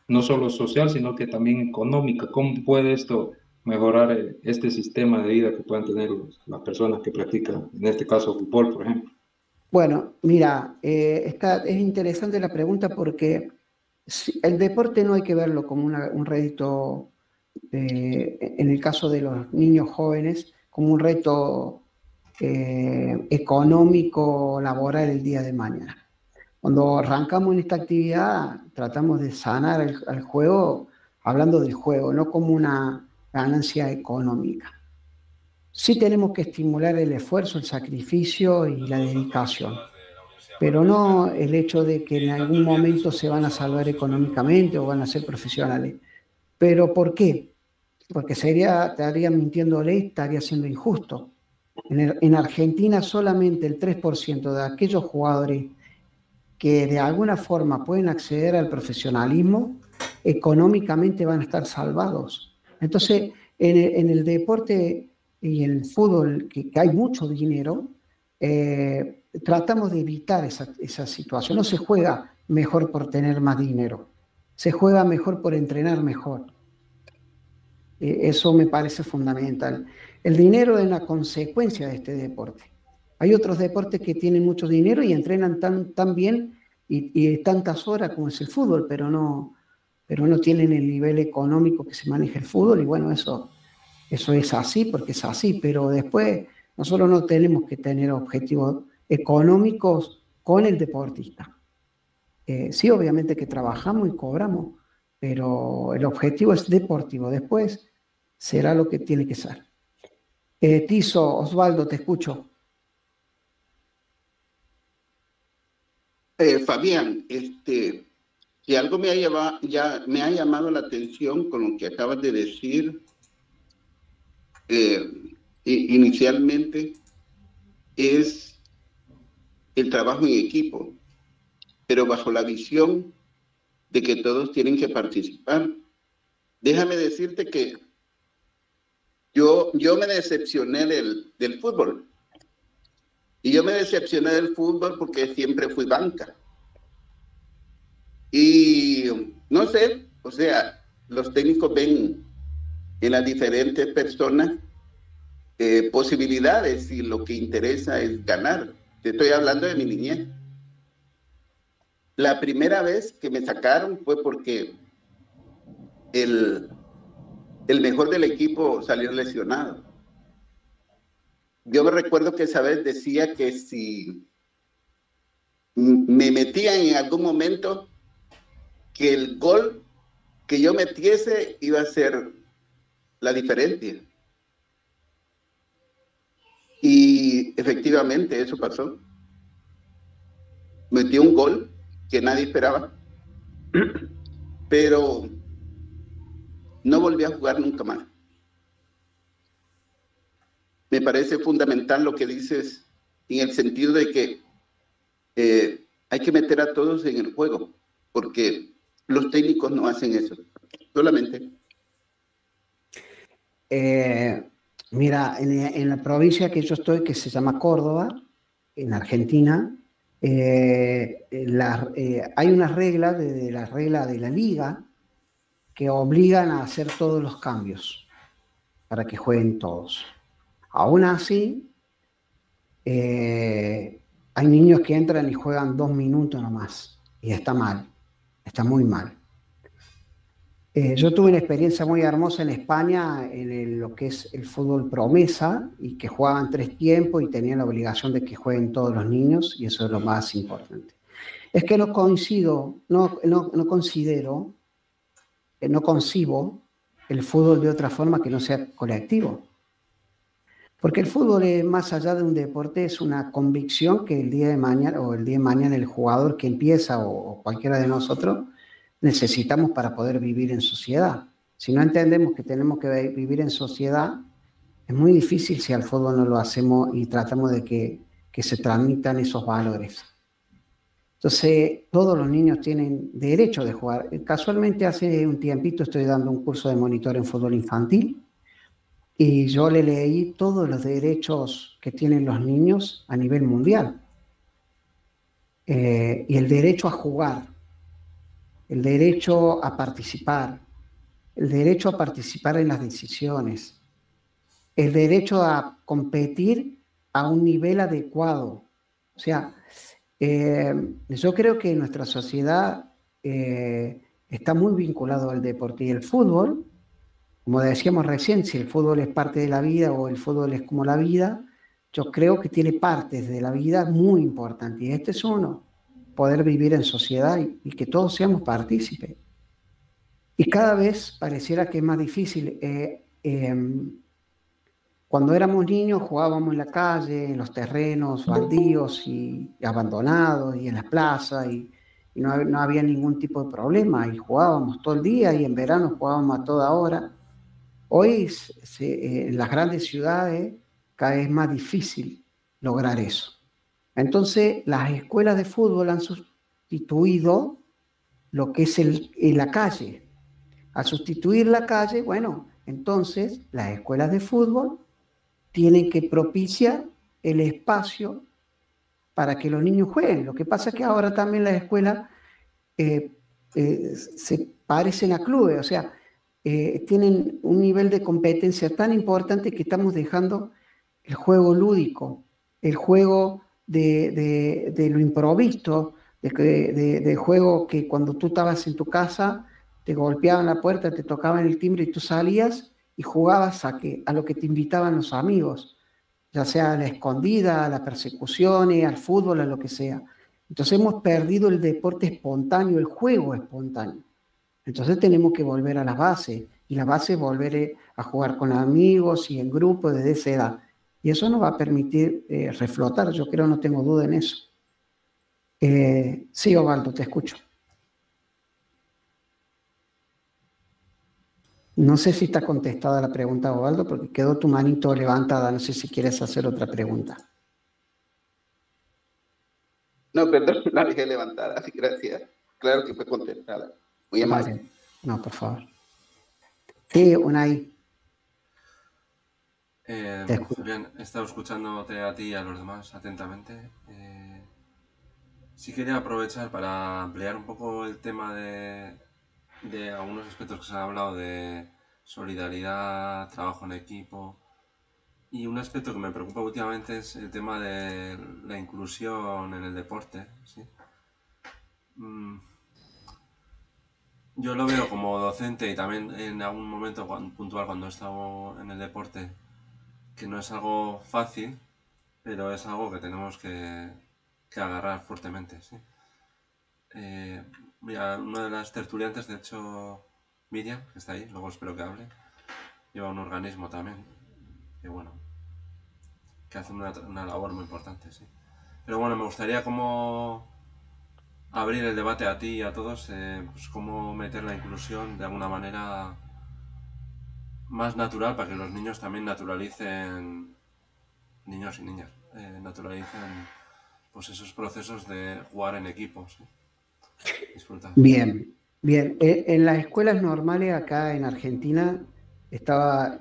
no solo social, sino que también económica. ¿Cómo puede esto mejorar este sistema de vida que puedan tener las personas que practican, en este caso, fútbol, por ejemplo? Bueno, mira, es interesante la pregunta porque el deporte no hay que verlo como un rédito, en el caso de los niños jóvenes, como un reto económico, laboral el día de mañana. Cuando arrancamos en esta actividad, tratamos de sanar al juego, hablando del juego, no como una ganancia económica. Sí tenemos que estimular el esfuerzo, el sacrificio y la dedicación, pero no el hecho de que en algún momento se van a salvar económicamente o van a ser profesionales. ¿Pero por qué? Porque estaría mintiéndole, estaría siendo injusto. En Argentina solamente el 3% de aquellos jugadores que de alguna forma pueden acceder al profesionalismo, económicamente van a estar salvados. Entonces, en el deporte y en el fútbol, que hay mucho dinero, tratamos de evitar esa situación. No se juega mejor por tener más dinero, se juega mejor por entrenar mejor. Eso me parece fundamental. El dinero es una consecuencia de este deporte. Hay otros deportes que tienen mucho dinero y entrenan tan bien y tantas horas como es el fútbol, pero pero no tienen el nivel económico que se maneja el fútbol, y bueno, eso es así porque es así, pero después nosotros no tenemos que tener objetivos económicos con el deportista. Sí, obviamente que trabajamos y cobramos, pero el objetivo es deportivo, después será lo que tiene que ser. Tiso, Osvaldo, te escucho. Fabián, si algo me ha llamado la atención con lo que acabas de decir inicialmente, es el trabajo en equipo, pero bajo la visión de que todos tienen que participar. Déjame decirte que yo me decepcioné del fútbol. Y yo me decepcioné del fútbol porque siempre fui banca. Y no sé, o sea, los técnicos ven en las diferentes personas posibilidades y lo que interesa es ganar. Te estoy hablando de mi niñez. La primera vez que me sacaron fue porque el mejor del equipo salió lesionado. Yo me recuerdo que esa vez decía que si me metían en algún momento, que el gol que yo metiese iba a ser la diferencia. Y efectivamente eso pasó. Metió un gol que nadie esperaba, pero no volví a jugar nunca más. Me parece fundamental lo que dices en el sentido de que hay que meter a todos en el juego, porque los técnicos no hacen eso, solamente. Mira, en la provincia que yo estoy, que se llama Córdoba, en Argentina, hay unas reglas de la regla de la liga que obligan a hacer todos los cambios para que jueguen todos. Aún así, hay niños que entran y juegan 2 minutos nomás, y está mal, está muy mal. Yo tuve una experiencia muy hermosa en España en lo que es el fútbol promesa, y que jugaban 3 tiempos y tenían la obligación de que jueguen todos los niños, y eso es lo más importante. Es que no concibo el fútbol de otra forma que no sea colectivo. Porque el fútbol, más allá de un deporte, es una convicción que el día de mañana el jugador que empieza o cualquiera de nosotros necesitamos para poder vivir en sociedad. Si no entendemos que tenemos que vivir en sociedad, es muy difícil si al fútbol no lo hacemos y tratamos de que se transmitan esos valores. Entonces, todos los niños tienen derecho de jugar. Casualmente, hace un tiempito estoy dando un curso de monitor en fútbol infantil, y yo le leí todos los derechos que tienen los niños a nivel mundial. Y el derecho a jugar, el derecho a participar en las decisiones, el derecho a competir a un nivel adecuado. O sea, yo creo que nuestra sociedad está muy vinculado al deporte, y el fútbol, como decíamos recién, si el fútbol es parte de la vida o el fútbol es como la vida, yo creo que tiene partes de la vida muy importantes, y este es uno: poder vivir en sociedad y que todos seamos partícipes. Y cada vez pareciera que es más difícil. Cuando éramos niños jugábamos en la calle, en los terrenos baldíos y abandonados, y en las plazas, y no había ningún tipo de problema, y jugábamos todo el día, y en verano jugábamos a toda hora. Hoy en las grandes ciudades cada vez es más difícil lograr eso. Entonces las escuelas de fútbol han sustituido lo que es la calle. Al sustituir la calle, bueno, entonces las escuelas de fútbol tienen que propiciar el espacio para que los niños jueguen. Lo que pasa es que ahora también las escuelas se parecen a clubes, o sea, tienen un nivel de competencia tan importante que estamos dejando el juego lúdico, el juego de lo improvisto, de juego que cuando tú estabas en tu casa te golpeaban la puerta, te tocaban el timbre y tú salías y jugabas a lo que te invitaban los amigos, ya sea a la escondida, a las persecuciones, al fútbol, a lo que sea. Entonces hemos perdido el deporte espontáneo, el juego espontáneo. Entonces tenemos que volver a las bases, y la base es volver a jugar con amigos y en grupo desde esa edad. Y eso nos va a permitir reflotar, yo creo, no tengo duda en eso. Sí, Osvaldo, te escucho. No sé si está contestada la pregunta, Osvaldo, porque quedó tu manito levantada. No sé si quieres hacer otra pregunta. No, perdón, la dejé levantada, así gracias. Claro que fue contestada. Muy amable. Vale. No, por favor. Sí, Unai. Fabián, he estado escuchándote a ti y a los demás atentamente. Sí quería aprovechar para ampliar un poco el tema de algunos aspectos que se han hablado de solidaridad, trabajo en equipo. Y un aspecto que me preocupa últimamente es el tema de la inclusión en el deporte, ¿sí? Yo lo veo como docente y también en algún momento puntual cuando he estado en el deporte, que no es algo fácil, pero es algo que tenemos que agarrar fuertemente, ¿sí? Mira, una de las tertuliantes, de hecho, Miriam, que está ahí, luego espero que hable, lleva un organismo también, que bueno, que hace una labor muy importante, sí. Pero bueno, me gustaría como abrir el debate a ti y a todos, pues cómo meter la inclusión de alguna manera más natural para que los niños también naturalicen, niños y niñas, naturalicen pues esos procesos de jugar en equipo, ¿sí? Disfrutar. Bien, bien. En las escuelas normales acá en Argentina estaba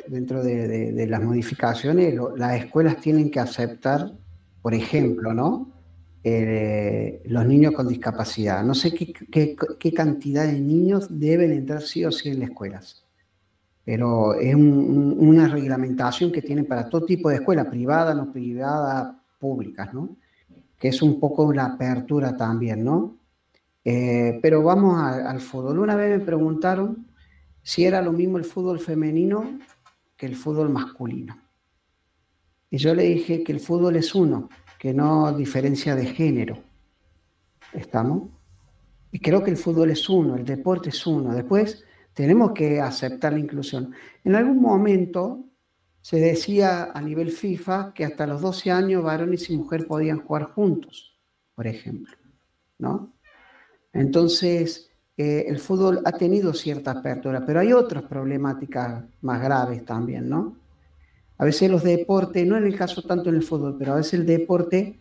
dentro de las modificaciones, las escuelas tienen que aceptar, por ejemplo, ¿no? Los niños con discapacidad. No sé qué cantidad de niños deben entrar sí o sí en las escuelas, pero es una reglamentación que tienen para todo tipo de escuelas, privadas, no privadas, públicas, ¿no? Que es un poco la apertura también, ¿no? Pero vamos al fútbol. Una vez me preguntaron si era lo mismo el fútbol femenino que el fútbol masculino. Y yo le dije que el fútbol es uno, que no diferencia de género. ¿Estamos? Y creo que el fútbol es uno, el deporte es uno. Después tenemos que aceptar la inclusión. En algún momento se decía a nivel FIFA que hasta los 12 años varones y mujeres podían jugar juntos, por ejemplo, ¿no? Entonces, el fútbol ha tenido cierta apertura, pero hay otras problemáticas más graves también, ¿no? A veces los deportes, no en el caso tanto en el fútbol, pero a veces el deporte,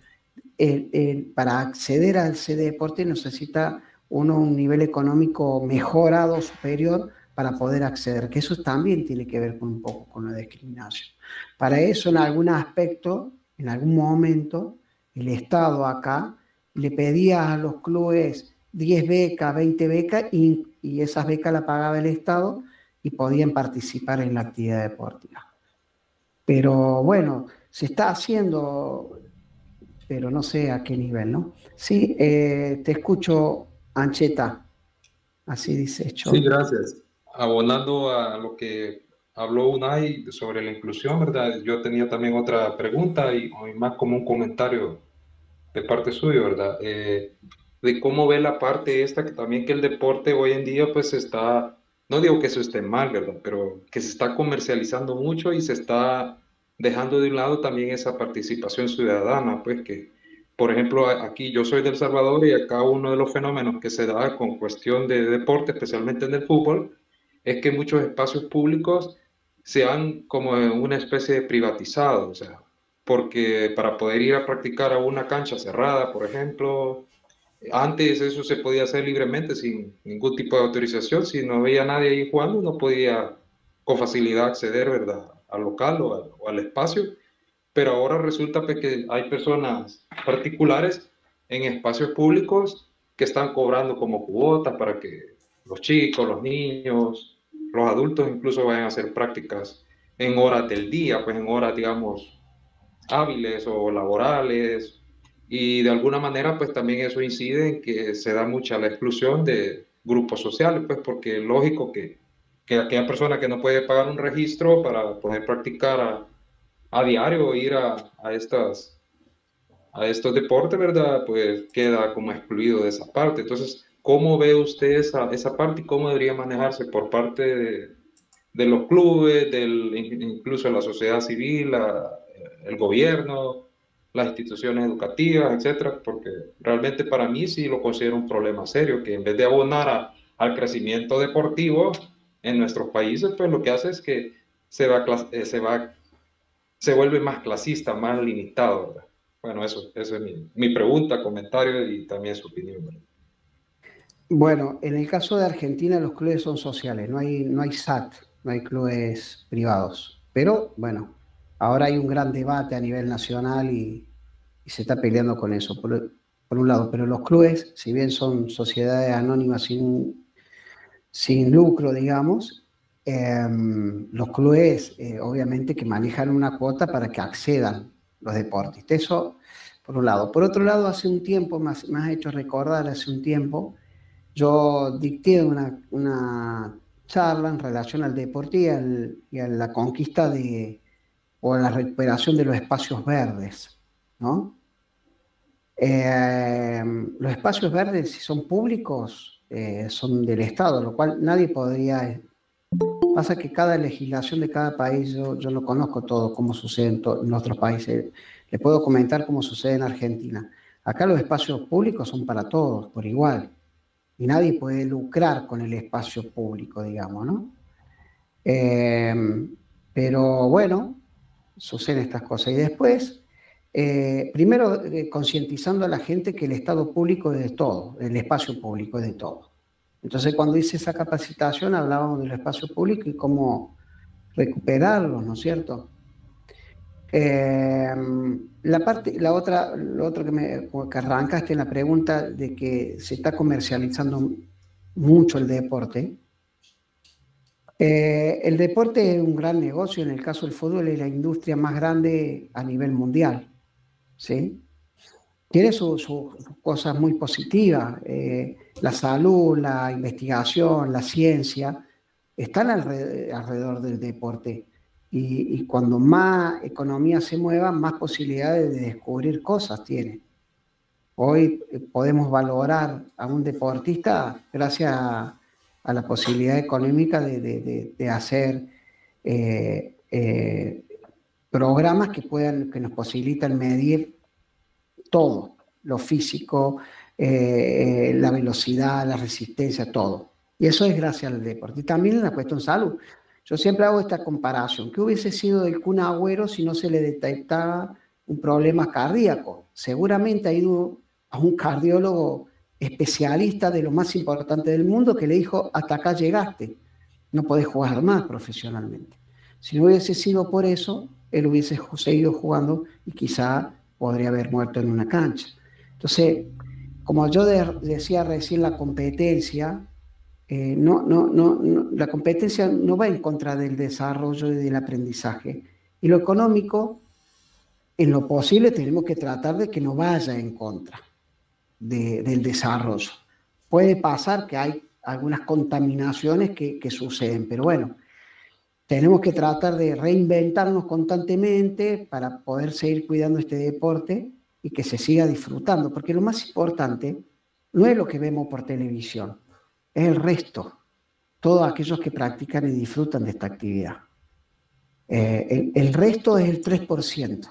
para acceder a ese deporte necesita uno un nivel económico mejorado, superior, para poder acceder, que eso también tiene que ver con un poco con la discriminación. Para eso, en algún aspecto, en algún momento, el Estado acá le pedía a los clubes 10 becas, 20 becas, y esas becas las pagaba el Estado y podían participar en la actividad deportiva. Pero bueno, se está haciendo, pero no sé a qué nivel, ¿no? Sí, te escucho, Ancheta. Así dice Sí, Chol. gracias. Abonando a lo que habló Unai sobre la inclusión, ¿verdad? Yo tenía también otra pregunta y más como un comentario de parte suya, ¿verdad? De cómo ve la parte esta, que también que el deporte hoy en día pues está, no digo que eso esté mal, ¿verdad? Pero que se está comercializando mucho y se está dejando de un lado también esa participación ciudadana, pues que, por ejemplo, aquí yo soy de El Salvador y acá uno de los fenómenos que se da con cuestión de deporte, especialmente en el fútbol, es que muchos espacios públicos se han como una especie de privatizado, o sea, porque para poder ir a practicar a una cancha cerrada, por ejemplo, antes eso se podía hacer libremente sin ningún tipo de autorización. Si no había nadie ahí jugando, no podía con facilidad acceder, ¿verdad?, al local o al espacio. Pero ahora resulta pues, que hay personas particulares en espacios públicos que están cobrando como cuotas para que los chicos, los niños, los adultos incluso vayan a hacer prácticas en horas del día, pues en horas, digamos, hábiles o laborales, y de alguna manera pues también eso incide en que se da mucha la exclusión de grupos sociales, pues porque es lógico que aquella persona que no puede pagar un registro para poder practicar a diario, ir a estos deportes, ¿verdad? Pues queda como excluido de esa parte. Entonces, ¿cómo ve usted esa parte y cómo debería manejarse por parte de los clubes, incluso la sociedad civil, el gobierno, las instituciones educativas, etcétera? Porque realmente para mí sí lo considero un problema serio, que en vez de abonar al crecimiento deportivo en nuestros países, pues lo que hace es que se vuelve más clasista, más limitado, ¿verdad? Bueno, eso es mi pregunta, comentario y también su opinión, ¿verdad? Bueno, en el caso de Argentina los clubes son sociales, no hay SAT, no hay clubes privados. Pero bueno, ahora hay un gran debate a nivel nacional y se está peleando con eso, por un lado. Pero los clubes, si bien son sociedades anónimas sin lucro, digamos, los clubes obviamente que manejan una cuota para que accedan los deportistas. Eso por un lado. Por otro lado, hace un tiempo, me has hecho recordar, hace un tiempo, yo dicté una charla en relación al deporte y a la conquista o a la recuperación de los espacios verdes, ¿no? Los espacios verdes, si son públicos, son del Estado, lo cual nadie podría. Pasa que cada legislación de cada país, yo no conozco todo cómo sucede en otros países. Le puedo comentar cómo sucede en Argentina. Acá los espacios públicos son para todos, por igual. Y nadie puede lucrar con el espacio público, digamos, ¿no? Eh, pero bueno, suceden estas cosas. Y después, primero, concientizando a la gente que el Estado público es de todo, el espacio público es de todo. Entonces, cuando hice esa capacitación, hablábamos del espacio público y cómo recuperarlo, ¿no es cierto? Lo otro que arrancaste en la pregunta de que se está comercializando mucho el deporte. El deporte es un gran negocio, en el caso del fútbol es la industria más grande a nivel mundial, ¿sí? Tiene sus cosas muy positivas, la salud, la investigación, la ciencia, están alrededor del deporte. Y cuando más economía se mueva, más posibilidades de descubrir cosas tiene. Hoy podemos valorar a un deportista gracias a la posibilidad económica de hacer programas que nos posibilitan medir todo, lo físico, la velocidad, la resistencia, todo. Y eso es gracias al deporte. Y también en la cuestión salud. Yo siempre hago esta comparación. ¿Qué hubiese sido del Kun Agüero si no se le detectaba un problema cardíaco? Seguramente ha ido a un cardiólogo especialista de lo más importante del mundo que le dijo, hasta acá llegaste, no podés jugar más profesionalmente. Si no hubiese sido por eso, él hubiese seguido jugando y quizá podría haber muerto en una cancha. Entonces, como yo decía recién, la competencia, la competencia no va en contra del desarrollo y del aprendizaje. Y lo económico, en lo posible, tenemos que tratar de que no vaya en contra del desarrollo. Puede pasar que hay algunas contaminaciones que suceden, pero bueno, tenemos que tratar de reinventarnos constantemente para poder seguir cuidando este deporte y que se siga disfrutando, porque lo más importante no es lo que vemos por televisión, es el resto, todos aquellos que practican y disfrutan de esta actividad. El resto es el 3%,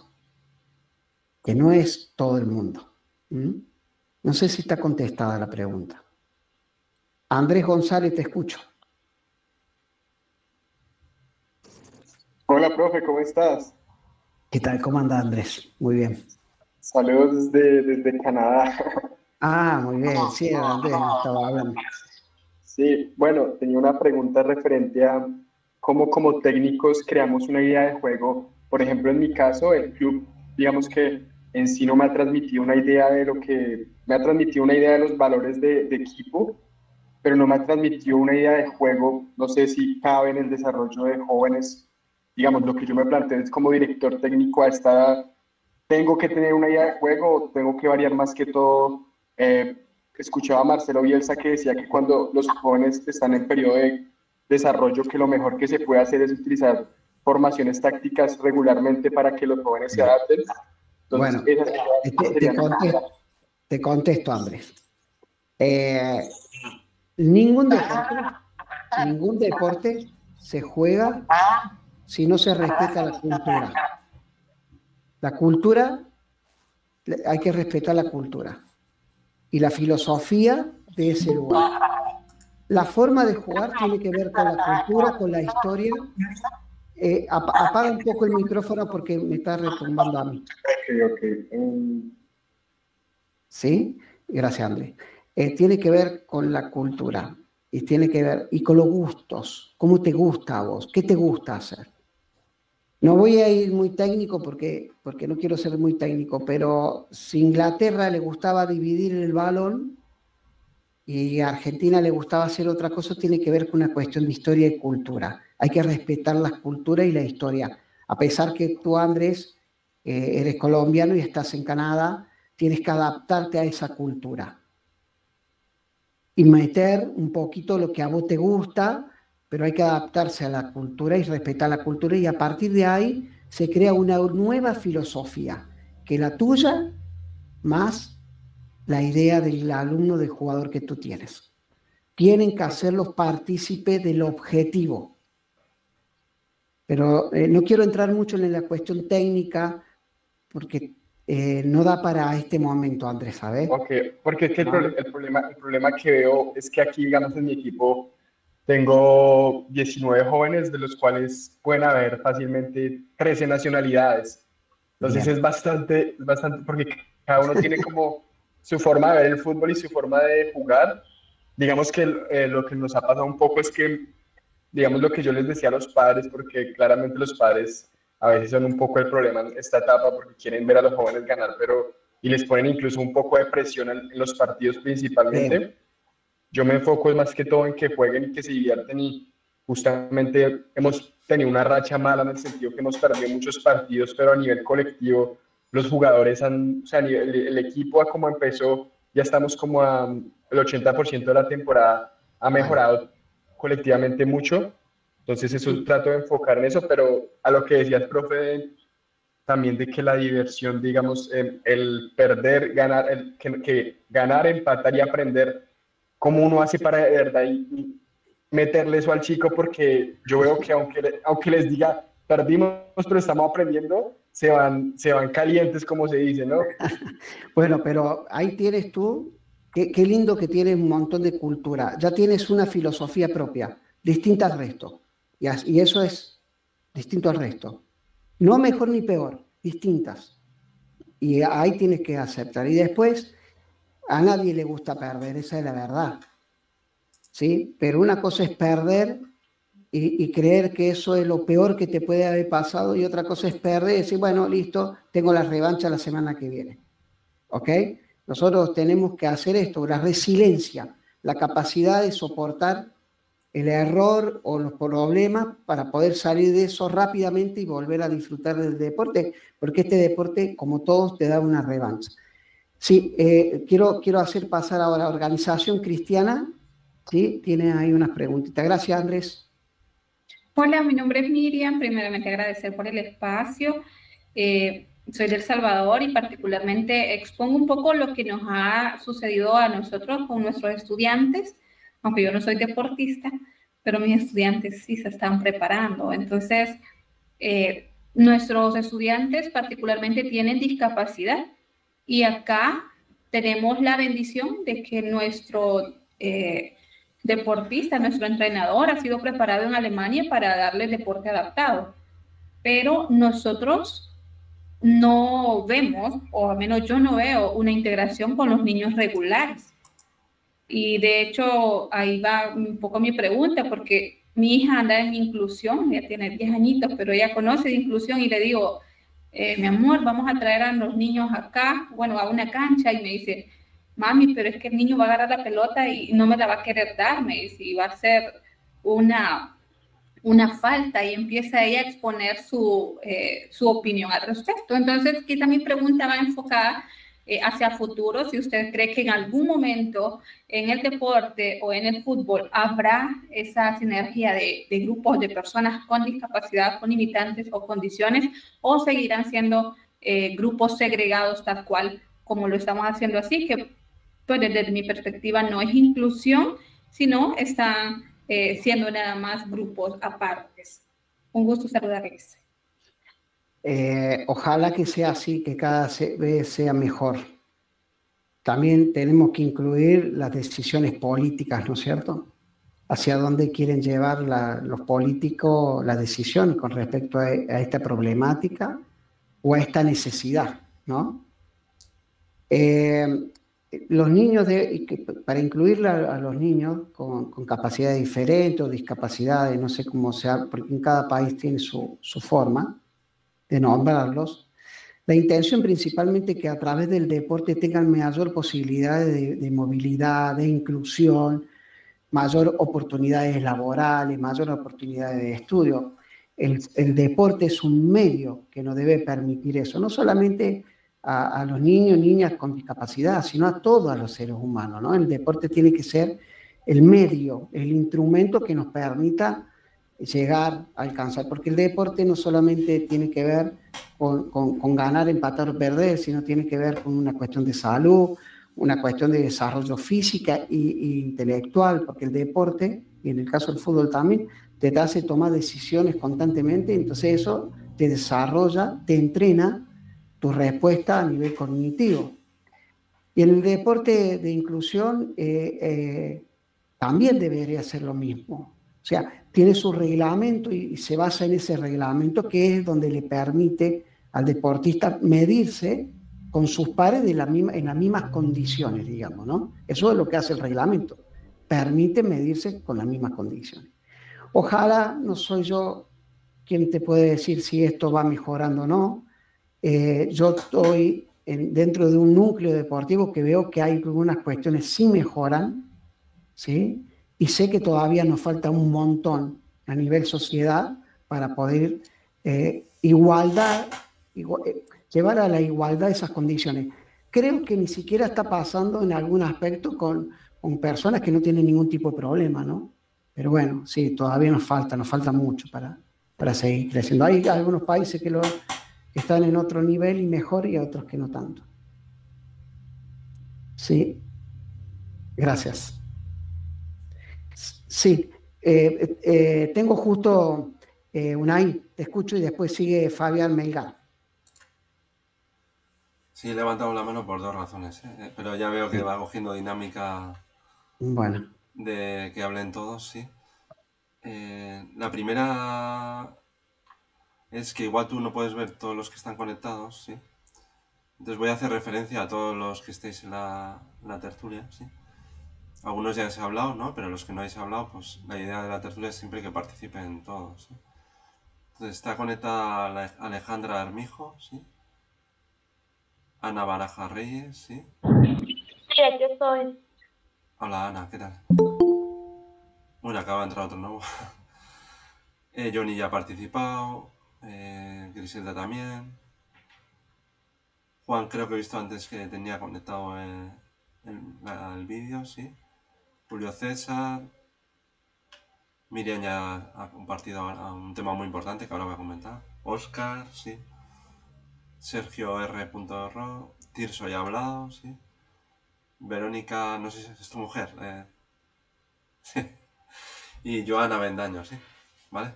que no es todo el mundo. No sé si está contestada la pregunta. Andrés González, te escucho. Hola, profe, ¿cómo estás? ¿Qué tal? ¿Cómo anda, Andrés? Muy bien. Saludos desde Canadá. Ah, muy bien. Sí, Andrés estaba hablando. Sí, bueno, tenía una pregunta referente a cómo como técnicos creamos una idea de juego. Por ejemplo, en mi caso, el club, digamos que en sí no me ha transmitido una idea de lo que, me ha transmitido una idea de los valores de equipo, pero no me ha transmitido una idea de juego. No sé si cabe en el desarrollo de jóvenes. Digamos, lo que yo me planteo es como director técnico a esta edad, ¿tengo que tener una idea de juego o tengo que variar más que todo escuchaba a Marcelo Bielsa que decía que cuando los jóvenes están en periodo de desarrollo, que lo mejor que se puede hacer es utilizar formaciones tácticas regularmente para que los jóvenes se adapten. Entonces, bueno, te contesto, Andrés. Ningún deporte se juega si no se respeta la cultura. La cultura, hay que respetar la cultura y la filosofía de ese lugar. La forma de jugar tiene que ver con la cultura, con la historia. Apaga un poco el micrófono porque me está retumbando a mí. Ok. ¿Sí? Gracias, Andrés. Tiene que ver con la cultura y tiene que ver y con los gustos. ¿Cómo te gusta a vos? ¿Qué te gusta hacer? No voy a ir muy técnico porque no quiero ser muy técnico, pero si a Inglaterra le gustaba dividir el balón y a Argentina le gustaba hacer otra cosa, tiene que ver con una cuestión de historia y cultura. Hay que respetar la cultura y la historia. A pesar que tú, Andrés, eres colombiano y estás en Canadá, tienes que adaptarte a esa cultura y meter un poquito lo que a vos te gusta, pero hay que adaptarse a la cultura y respetar la cultura, y a partir de ahí se crea una nueva filosofía, que la tuya más la idea del alumno, del jugador que tú tienes. Tienen que hacerlos partícipes del objetivo. Pero no quiero entrar mucho en la cuestión técnica porque no da para este momento, Andrés, ¿sabes? Ok, porque es que el problema que veo es que aquí, digamos, en mi equipo tengo 19 jóvenes, de los cuales pueden haber fácilmente 13 nacionalidades. Entonces Bien. es bastante, porque cada uno tiene como su forma de ver el fútbol y su forma de jugar. Digamos que lo que nos ha pasado un poco es que, digamos, lo que yo les decía a los padres, porque claramente los padres a veces son un poco el problema en esta etapa porque quieren ver a los jóvenes ganar, y les ponen incluso un poco de presión en los partidos principalmente. Bien. Yo me enfoco más que todo en que jueguen y que se divierten, y justamente hemos tenido una racha mala en el sentido que hemos perdido muchos partidos, pero a nivel colectivo los jugadores o sea, el equipo como empezó, ya estamos como el 80% de la temporada ha mejorado colectivamente mucho. Entonces eso trato de enfocar en eso, pero a lo que decías, profe, también de que la diversión, digamos, el perder, ganar, que ganar, empatar y aprender, cómo uno hace para de verdad y meterle eso al chico, porque yo veo que aunque les diga perdimos pero estamos aprendiendo, se van calientes, como se dice, ¿no? Bueno, pero ahí tienes tú, qué lindo que tienes un montón de cultura, ya tienes una filosofía propia, distinta al resto, y eso es distinto al resto. No mejor ni peor, distintas. Y ahí tienes que aceptar. Y después, a nadie le gusta perder, esa es la verdad. ¿Sí? Pero una cosa es perder y creer que eso es lo peor que te puede haber pasado, y otra cosa es perder y decir, bueno, listo, tengo la revancha la semana que viene. ¿Ok? Nosotros tenemos que hacer esto, la resiliencia, la capacidad de soportar el error o los problemas para poder salir de eso rápidamente y volver a disfrutar del deporte, porque este deporte, como todos, te da una revancha. Sí, quiero hacer pasar ahora a Organización Cristiana. Sí, tiene ahí unas preguntitas. Gracias, Andrés. Hola, mi nombre es Miriam. Primeramente agradecer por el espacio. Soy de El Salvador y particularmente expongo un poco lo que nos ha sucedido a nosotros con nuestros estudiantes, aunque yo no soy deportista, pero mis estudiantes sí se están preparando. Entonces, nuestros estudiantes particularmente tienen discapacidad, y acá tenemos la bendición de que nuestro deportista, nuestro entrenador, ha sido preparado en Alemania para darles deporte adaptado. Pero nosotros no vemos, o al menos yo no veo, una integración con los niños regulares. Y de hecho, ahí va un poco mi pregunta, porque mi hija anda en inclusión, ya tiene 10 añitos, pero ella conoce de inclusión, y le digo, mi amor, vamos a traer a los niños acá, bueno, a una cancha, y me dice, mami, pero es que el niño va a agarrar la pelota y no me la va a querer dar, me dice, y va a ser una falta, y empieza ella a exponer su opinión al respecto. Entonces, quizá mi pregunta va enfocada hacia futuro, si usted cree que en algún momento en el deporte o en el fútbol habrá esa sinergia de grupos de personas con discapacidad, con limitantes o condiciones, o seguirán siendo grupos segregados tal cual como lo estamos haciendo así, que pues desde mi perspectiva no es inclusión, sino están siendo nada más grupos apartes. Un gusto saludarles. Ojalá que sea así, que cada vez sea mejor. También tenemos que incluir las decisiones políticas, ¿no es cierto? Hacia dónde quieren llevar los políticos las decisiones con respecto a esta problemática o a esta necesidad, ¿no? Los niños, para incluir a los niños con capacidades diferentes o discapacidades, no sé cómo sea, porque en cada país tiene su forma de nombrarlos. La intención principalmente es que a través del deporte tengan mayor posibilidad de movilidad, de inclusión, mayor oportunidades laborales, mayor oportunidades de estudio. El deporte es un medio que nos debe permitir eso, no solamente a los niños, niñas con discapacidad, sino a todos los seres humanos, ¿no? El deporte tiene que ser el medio, el instrumento que nos permita llegar a alcanzar, porque el deporte no solamente tiene que ver con ganar, empatar o perder, sino tiene que ver con una cuestión de salud, una cuestión de desarrollo física e intelectual, porque el deporte, y en el caso del fútbol también, te hace tomar decisiones constantemente, entonces eso te desarrolla, te entrena tu respuesta a nivel cognitivo. Y en el deporte de inclusión también debería ser lo mismo. O sea, tiene su reglamento y se basa en ese reglamento, que es donde le permite al deportista medirse con sus pares en las mismas condiciones, digamos, ¿no? Eso es lo que hace el reglamento, permite medirse con las mismas condiciones. Ojalá, no soy yo quien te puede decir si esto va mejorando o no. Yo estoy dentro de un núcleo deportivo que veo que hay algunas cuestiones sí mejoran, ¿sí? Y sé que todavía nos falta un montón a nivel sociedad para poder llevar a la igualdad esas condiciones. Creo que ni siquiera está pasando en algún aspecto con personas que no tienen ningún tipo de problema, ¿no? Pero bueno, sí, todavía nos falta mucho para seguir creciendo. Hay algunos países que están en otro nivel y mejor, y otros que no tanto. Sí, gracias. Sí, tengo justo Unai, te escucho, y después sigue Fabián Melgar. Sí, he levantado la mano por dos razones, pero ya veo que va cogiendo dinámica. Bueno. De que hablen todos, sí. La primera es que igual tú no puedes ver todos los que están conectados, sí. Entonces voy a hacer referencia a todos los que estéis en la tertulia, sí. Algunos ya os he hablado, ¿no? Pero los que no habéis hablado, pues la idea de la tertulia es siempre que participen todos, ¿sí? Entonces está conectada Alejandra Armijo, ¿sí? Ana Baraja Reyes, ¿sí? Sí, aquí estoy. Hola Ana, ¿qué tal? Bueno, acaba de entrar otro nuevo. Johnny ya ha participado, Griselda también. Juan, creo que he visto antes que tenía conectado el vídeo, sí. Julio César. Miriam ya ha compartido un tema muy importante que ahora voy a comentar. Oscar, sí. Sergio R.ro. Tirso ya ha hablado, sí. Verónica, no sé si es tu mujer. Sí. Y Joana Bendaño, sí. ¿Vale?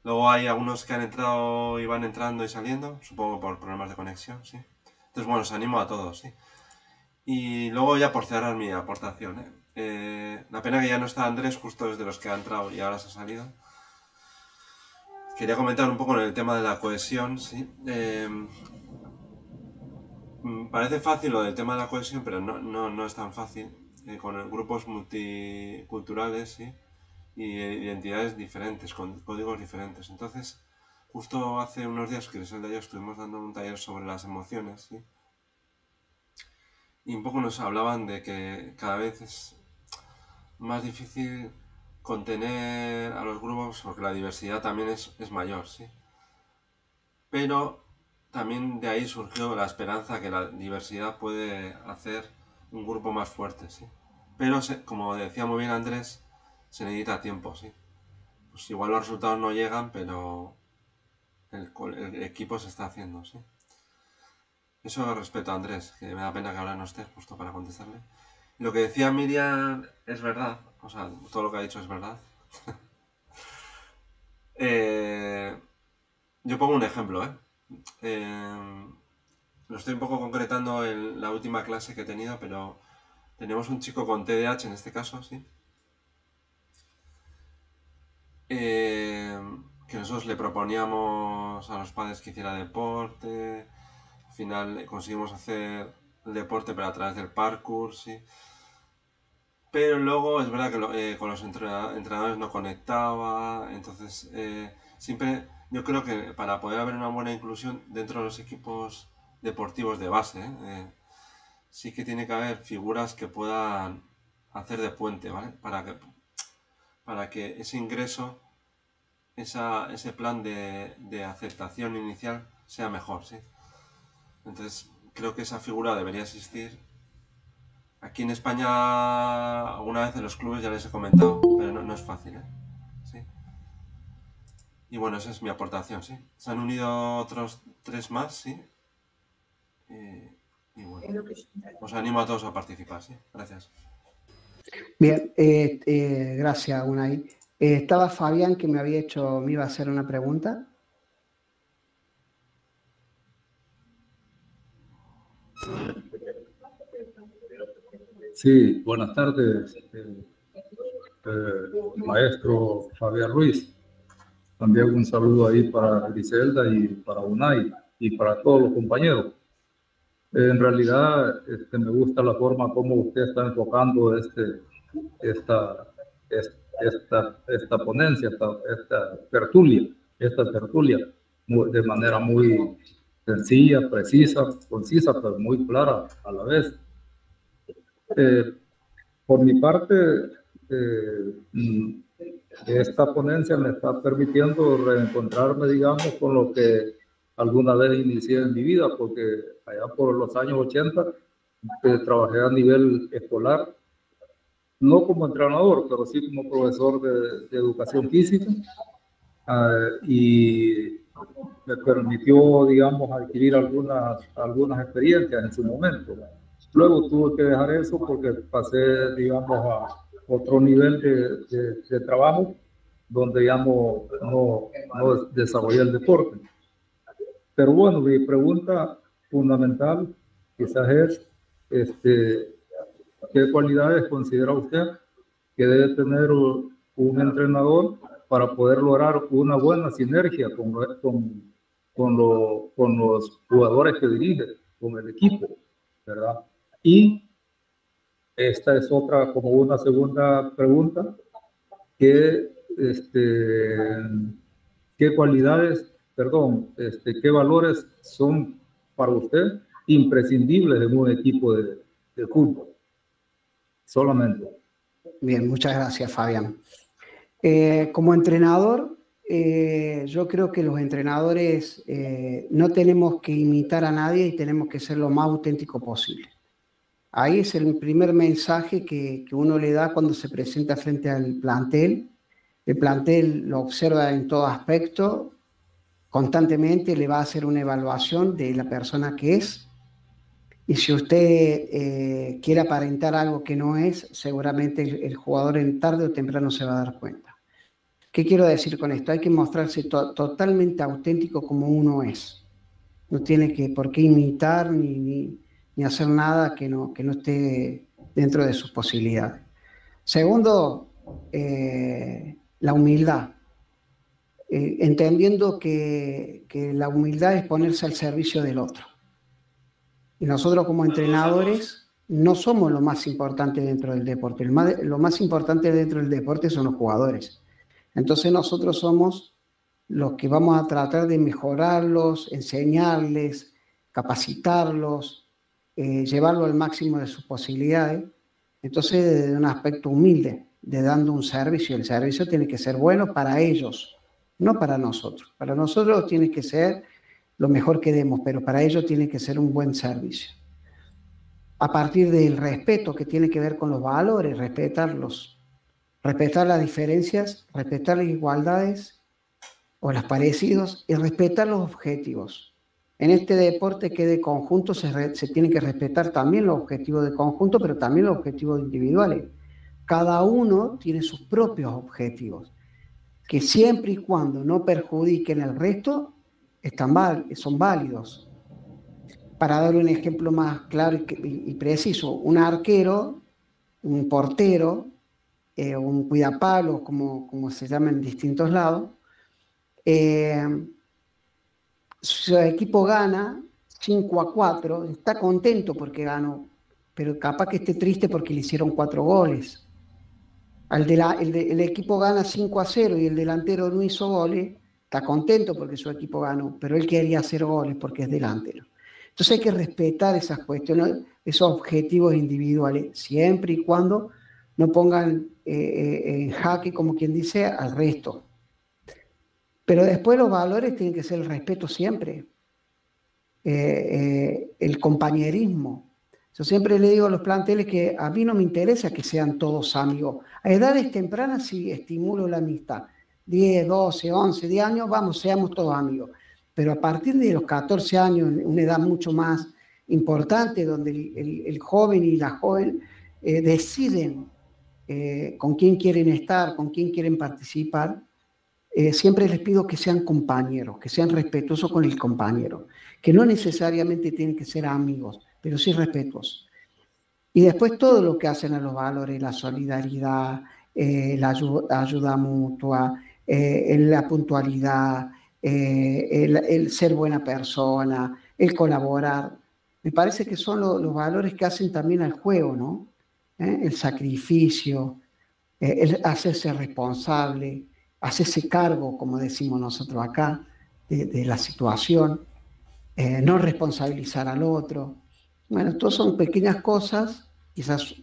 Luego hay algunos que han entrado y van entrando y saliendo, supongo por problemas de conexión, sí. Entonces, bueno, os animo a todos, sí. Y luego ya por cerrar mi aportación, la pena que ya no está Andrés, justo desde los que ha entrado y ahora se ha salido. Quería comentar un poco en el tema de la cohesión, sí. Parece fácil lo del tema de la cohesión, pero no es tan fácil. Con grupos multiculturales, sí. Y identidades diferentes, con códigos diferentes. Entonces, justo hace unos días que Griselda y yo estuvimos dando un taller sobre las emociones, ¿sí? Y un poco nos hablaban de que cada vez es más difícil contener a los grupos porque la diversidad también es mayor, ¿sí? Pero también de ahí surgió la esperanza que la diversidad puede hacer un grupo más fuerte, sí. Pero, como decía muy bien Andrés, se necesita tiempo, sí. Pues igual los resultados no llegan, pero el equipo se está haciendo, sí. Eso respecto a Andrés, que me da pena que ahora no esté, justo para contestarle. Lo que decía Miriam es verdad, o sea, todo lo que ha dicho es verdad. Yo pongo un ejemplo, lo estoy un poco concretando en la última clase que he tenido, pero tenemos un chico con TDAH en este caso, ¿sí? Que nosotros le proponíamos a los padres que hiciera deporte. Al final conseguimos hacer el deporte, pero a través del parkour, ¿sí? Pero luego es verdad que con los entrenadores no conectaba. Entonces, siempre yo creo que para poder haber una buena inclusión dentro de los equipos deportivos de base, sí que tiene que haber figuras que puedan hacer de puente, ¿vale? Para que ese ingreso, ese plan de aceptación inicial sea mejor, ¿sí? Entonces, creo que esa figura debería existir. Aquí en España, alguna vez en los clubes ya les he comentado, pero no es fácil, Sí. Y bueno, esa es mi aportación, sí. Se han unido otros 3 más, sí. Y bueno, os animo a todos a participar, sí. Gracias. Bien, gracias, Unai. Estaba Fabián, que me iba a hacer una pregunta. Sí, buenas tardes, maestro Javier Ruiz. También un saludo ahí para Griselda y para Unai y para todos los compañeros. En realidad, me gusta la forma como usted está enfocando esta ponencia, esta tertulia, de manera muy sencilla, precisa, concisa, pero muy clara a la vez. Por mi parte, esta ponencia me está permitiendo reencontrarme, digamos, con lo que alguna vez inicié en mi vida, porque allá por los años 80 trabajé a nivel escolar, no como entrenador, pero sí como profesor de educación física, y me permitió, digamos, adquirir algunas experiencias en su momento. Luego tuve que dejar eso porque pasé, digamos, a otro nivel de trabajo donde ya no desarrollé el deporte. Pero bueno, mi pregunta fundamental quizás es, ¿qué cualidades considera usted que debe tener un entrenador para poder lograr una buena sinergia con los jugadores que dirige, con el equipo, ¿verdad? Y esta es como una segunda pregunta, ¿qué valores son para usted imprescindibles en un equipo de fútbol? Solamente. Bien, muchas gracias, Fabián. Como entrenador, yo creo que los entrenadores no tenemos que imitar a nadie y tenemos que ser lo más auténtico posible. Ahí es el primer mensaje que uno le da cuando se presenta frente al plantel. El plantel lo observa en todo aspecto, constantemente le va a hacer una evaluación de la persona que es. Y si usted quiere aparentar algo que no es, seguramente el jugador en tarde o temprano se va a dar cuenta. ¿Qué quiero decir con esto? Hay que mostrarse totalmente auténtico como uno es. No tiene por qué imitar ni hacer nada que no esté dentro de sus posibilidades. Segundo, la humildad. Entendiendo que la humildad es ponerse al servicio del otro. Y nosotros como entrenadores no somos lo más importante dentro del deporte. Lo más importante dentro del deporte son los jugadores. Entonces nosotros somos los que vamos a tratar de mejorarlos, enseñarles, capacitarlos, llevarlo al máximo de sus posibilidades. Entonces, desde un aspecto humilde, de dando un servicio. El servicio tiene que ser bueno para ellos, no para nosotros. Para nosotros tiene que ser lo mejor que demos, pero para ello tiene que ser un buen servicio. A partir del respeto que tiene que ver con los valores, respetarlos, respetar las diferencias, respetar las igualdades o los parecidos y respetar los objetivos. En este deporte que de conjunto se tiene que respetar también los objetivos de conjunto, pero también los objetivos individuales. Cada uno tiene sus propios objetivos, que siempre y cuando no perjudiquen al resto, son válidos. Para dar un ejemplo más claro y preciso, un arquero, un portero, un cuidapalos, como se llama en distintos lados, su equipo gana 5-4, está contento porque ganó, pero capaz que esté triste porque le hicieron 4 goles. El equipo gana 5-0 y el delantero no hizo goles, está contento porque su equipo ganó, pero él quería hacer goles porque es delantero. Entonces hay que respetar esas cuestiones, esos objetivos individuales, siempre y cuando no pongan en jaque, como quien dice, al resto. Pero después los valores tienen que ser el respeto siempre, el compañerismo. Yo siempre le digo a los planteles que a mí no me interesa que sean todos amigos. A edades tempranas sí estimulo la amistad. 10, 12, 11, 10 años, vamos, seamos todos amigos. Pero a partir de los 14 años, una edad mucho más importante, donde el joven y la joven deciden con quién quieren estar, con quién quieren participar, siempre les pido que sean compañeros, que sean respetuosos con el compañero, que no necesariamente tienen que ser amigos, pero sí respetuosos. Y después todo lo que hacen a los valores, la solidaridad, la ayuda mutua, la puntualidad, el ser buena persona, el colaborar, me parece que son los valores que hacen también al juego, ¿no? El sacrificio, el hacerse responsable, hacerse cargo, como decimos nosotros acá, de la situación, no responsabilizar al otro. Bueno, todas son pequeñas cosas, quizás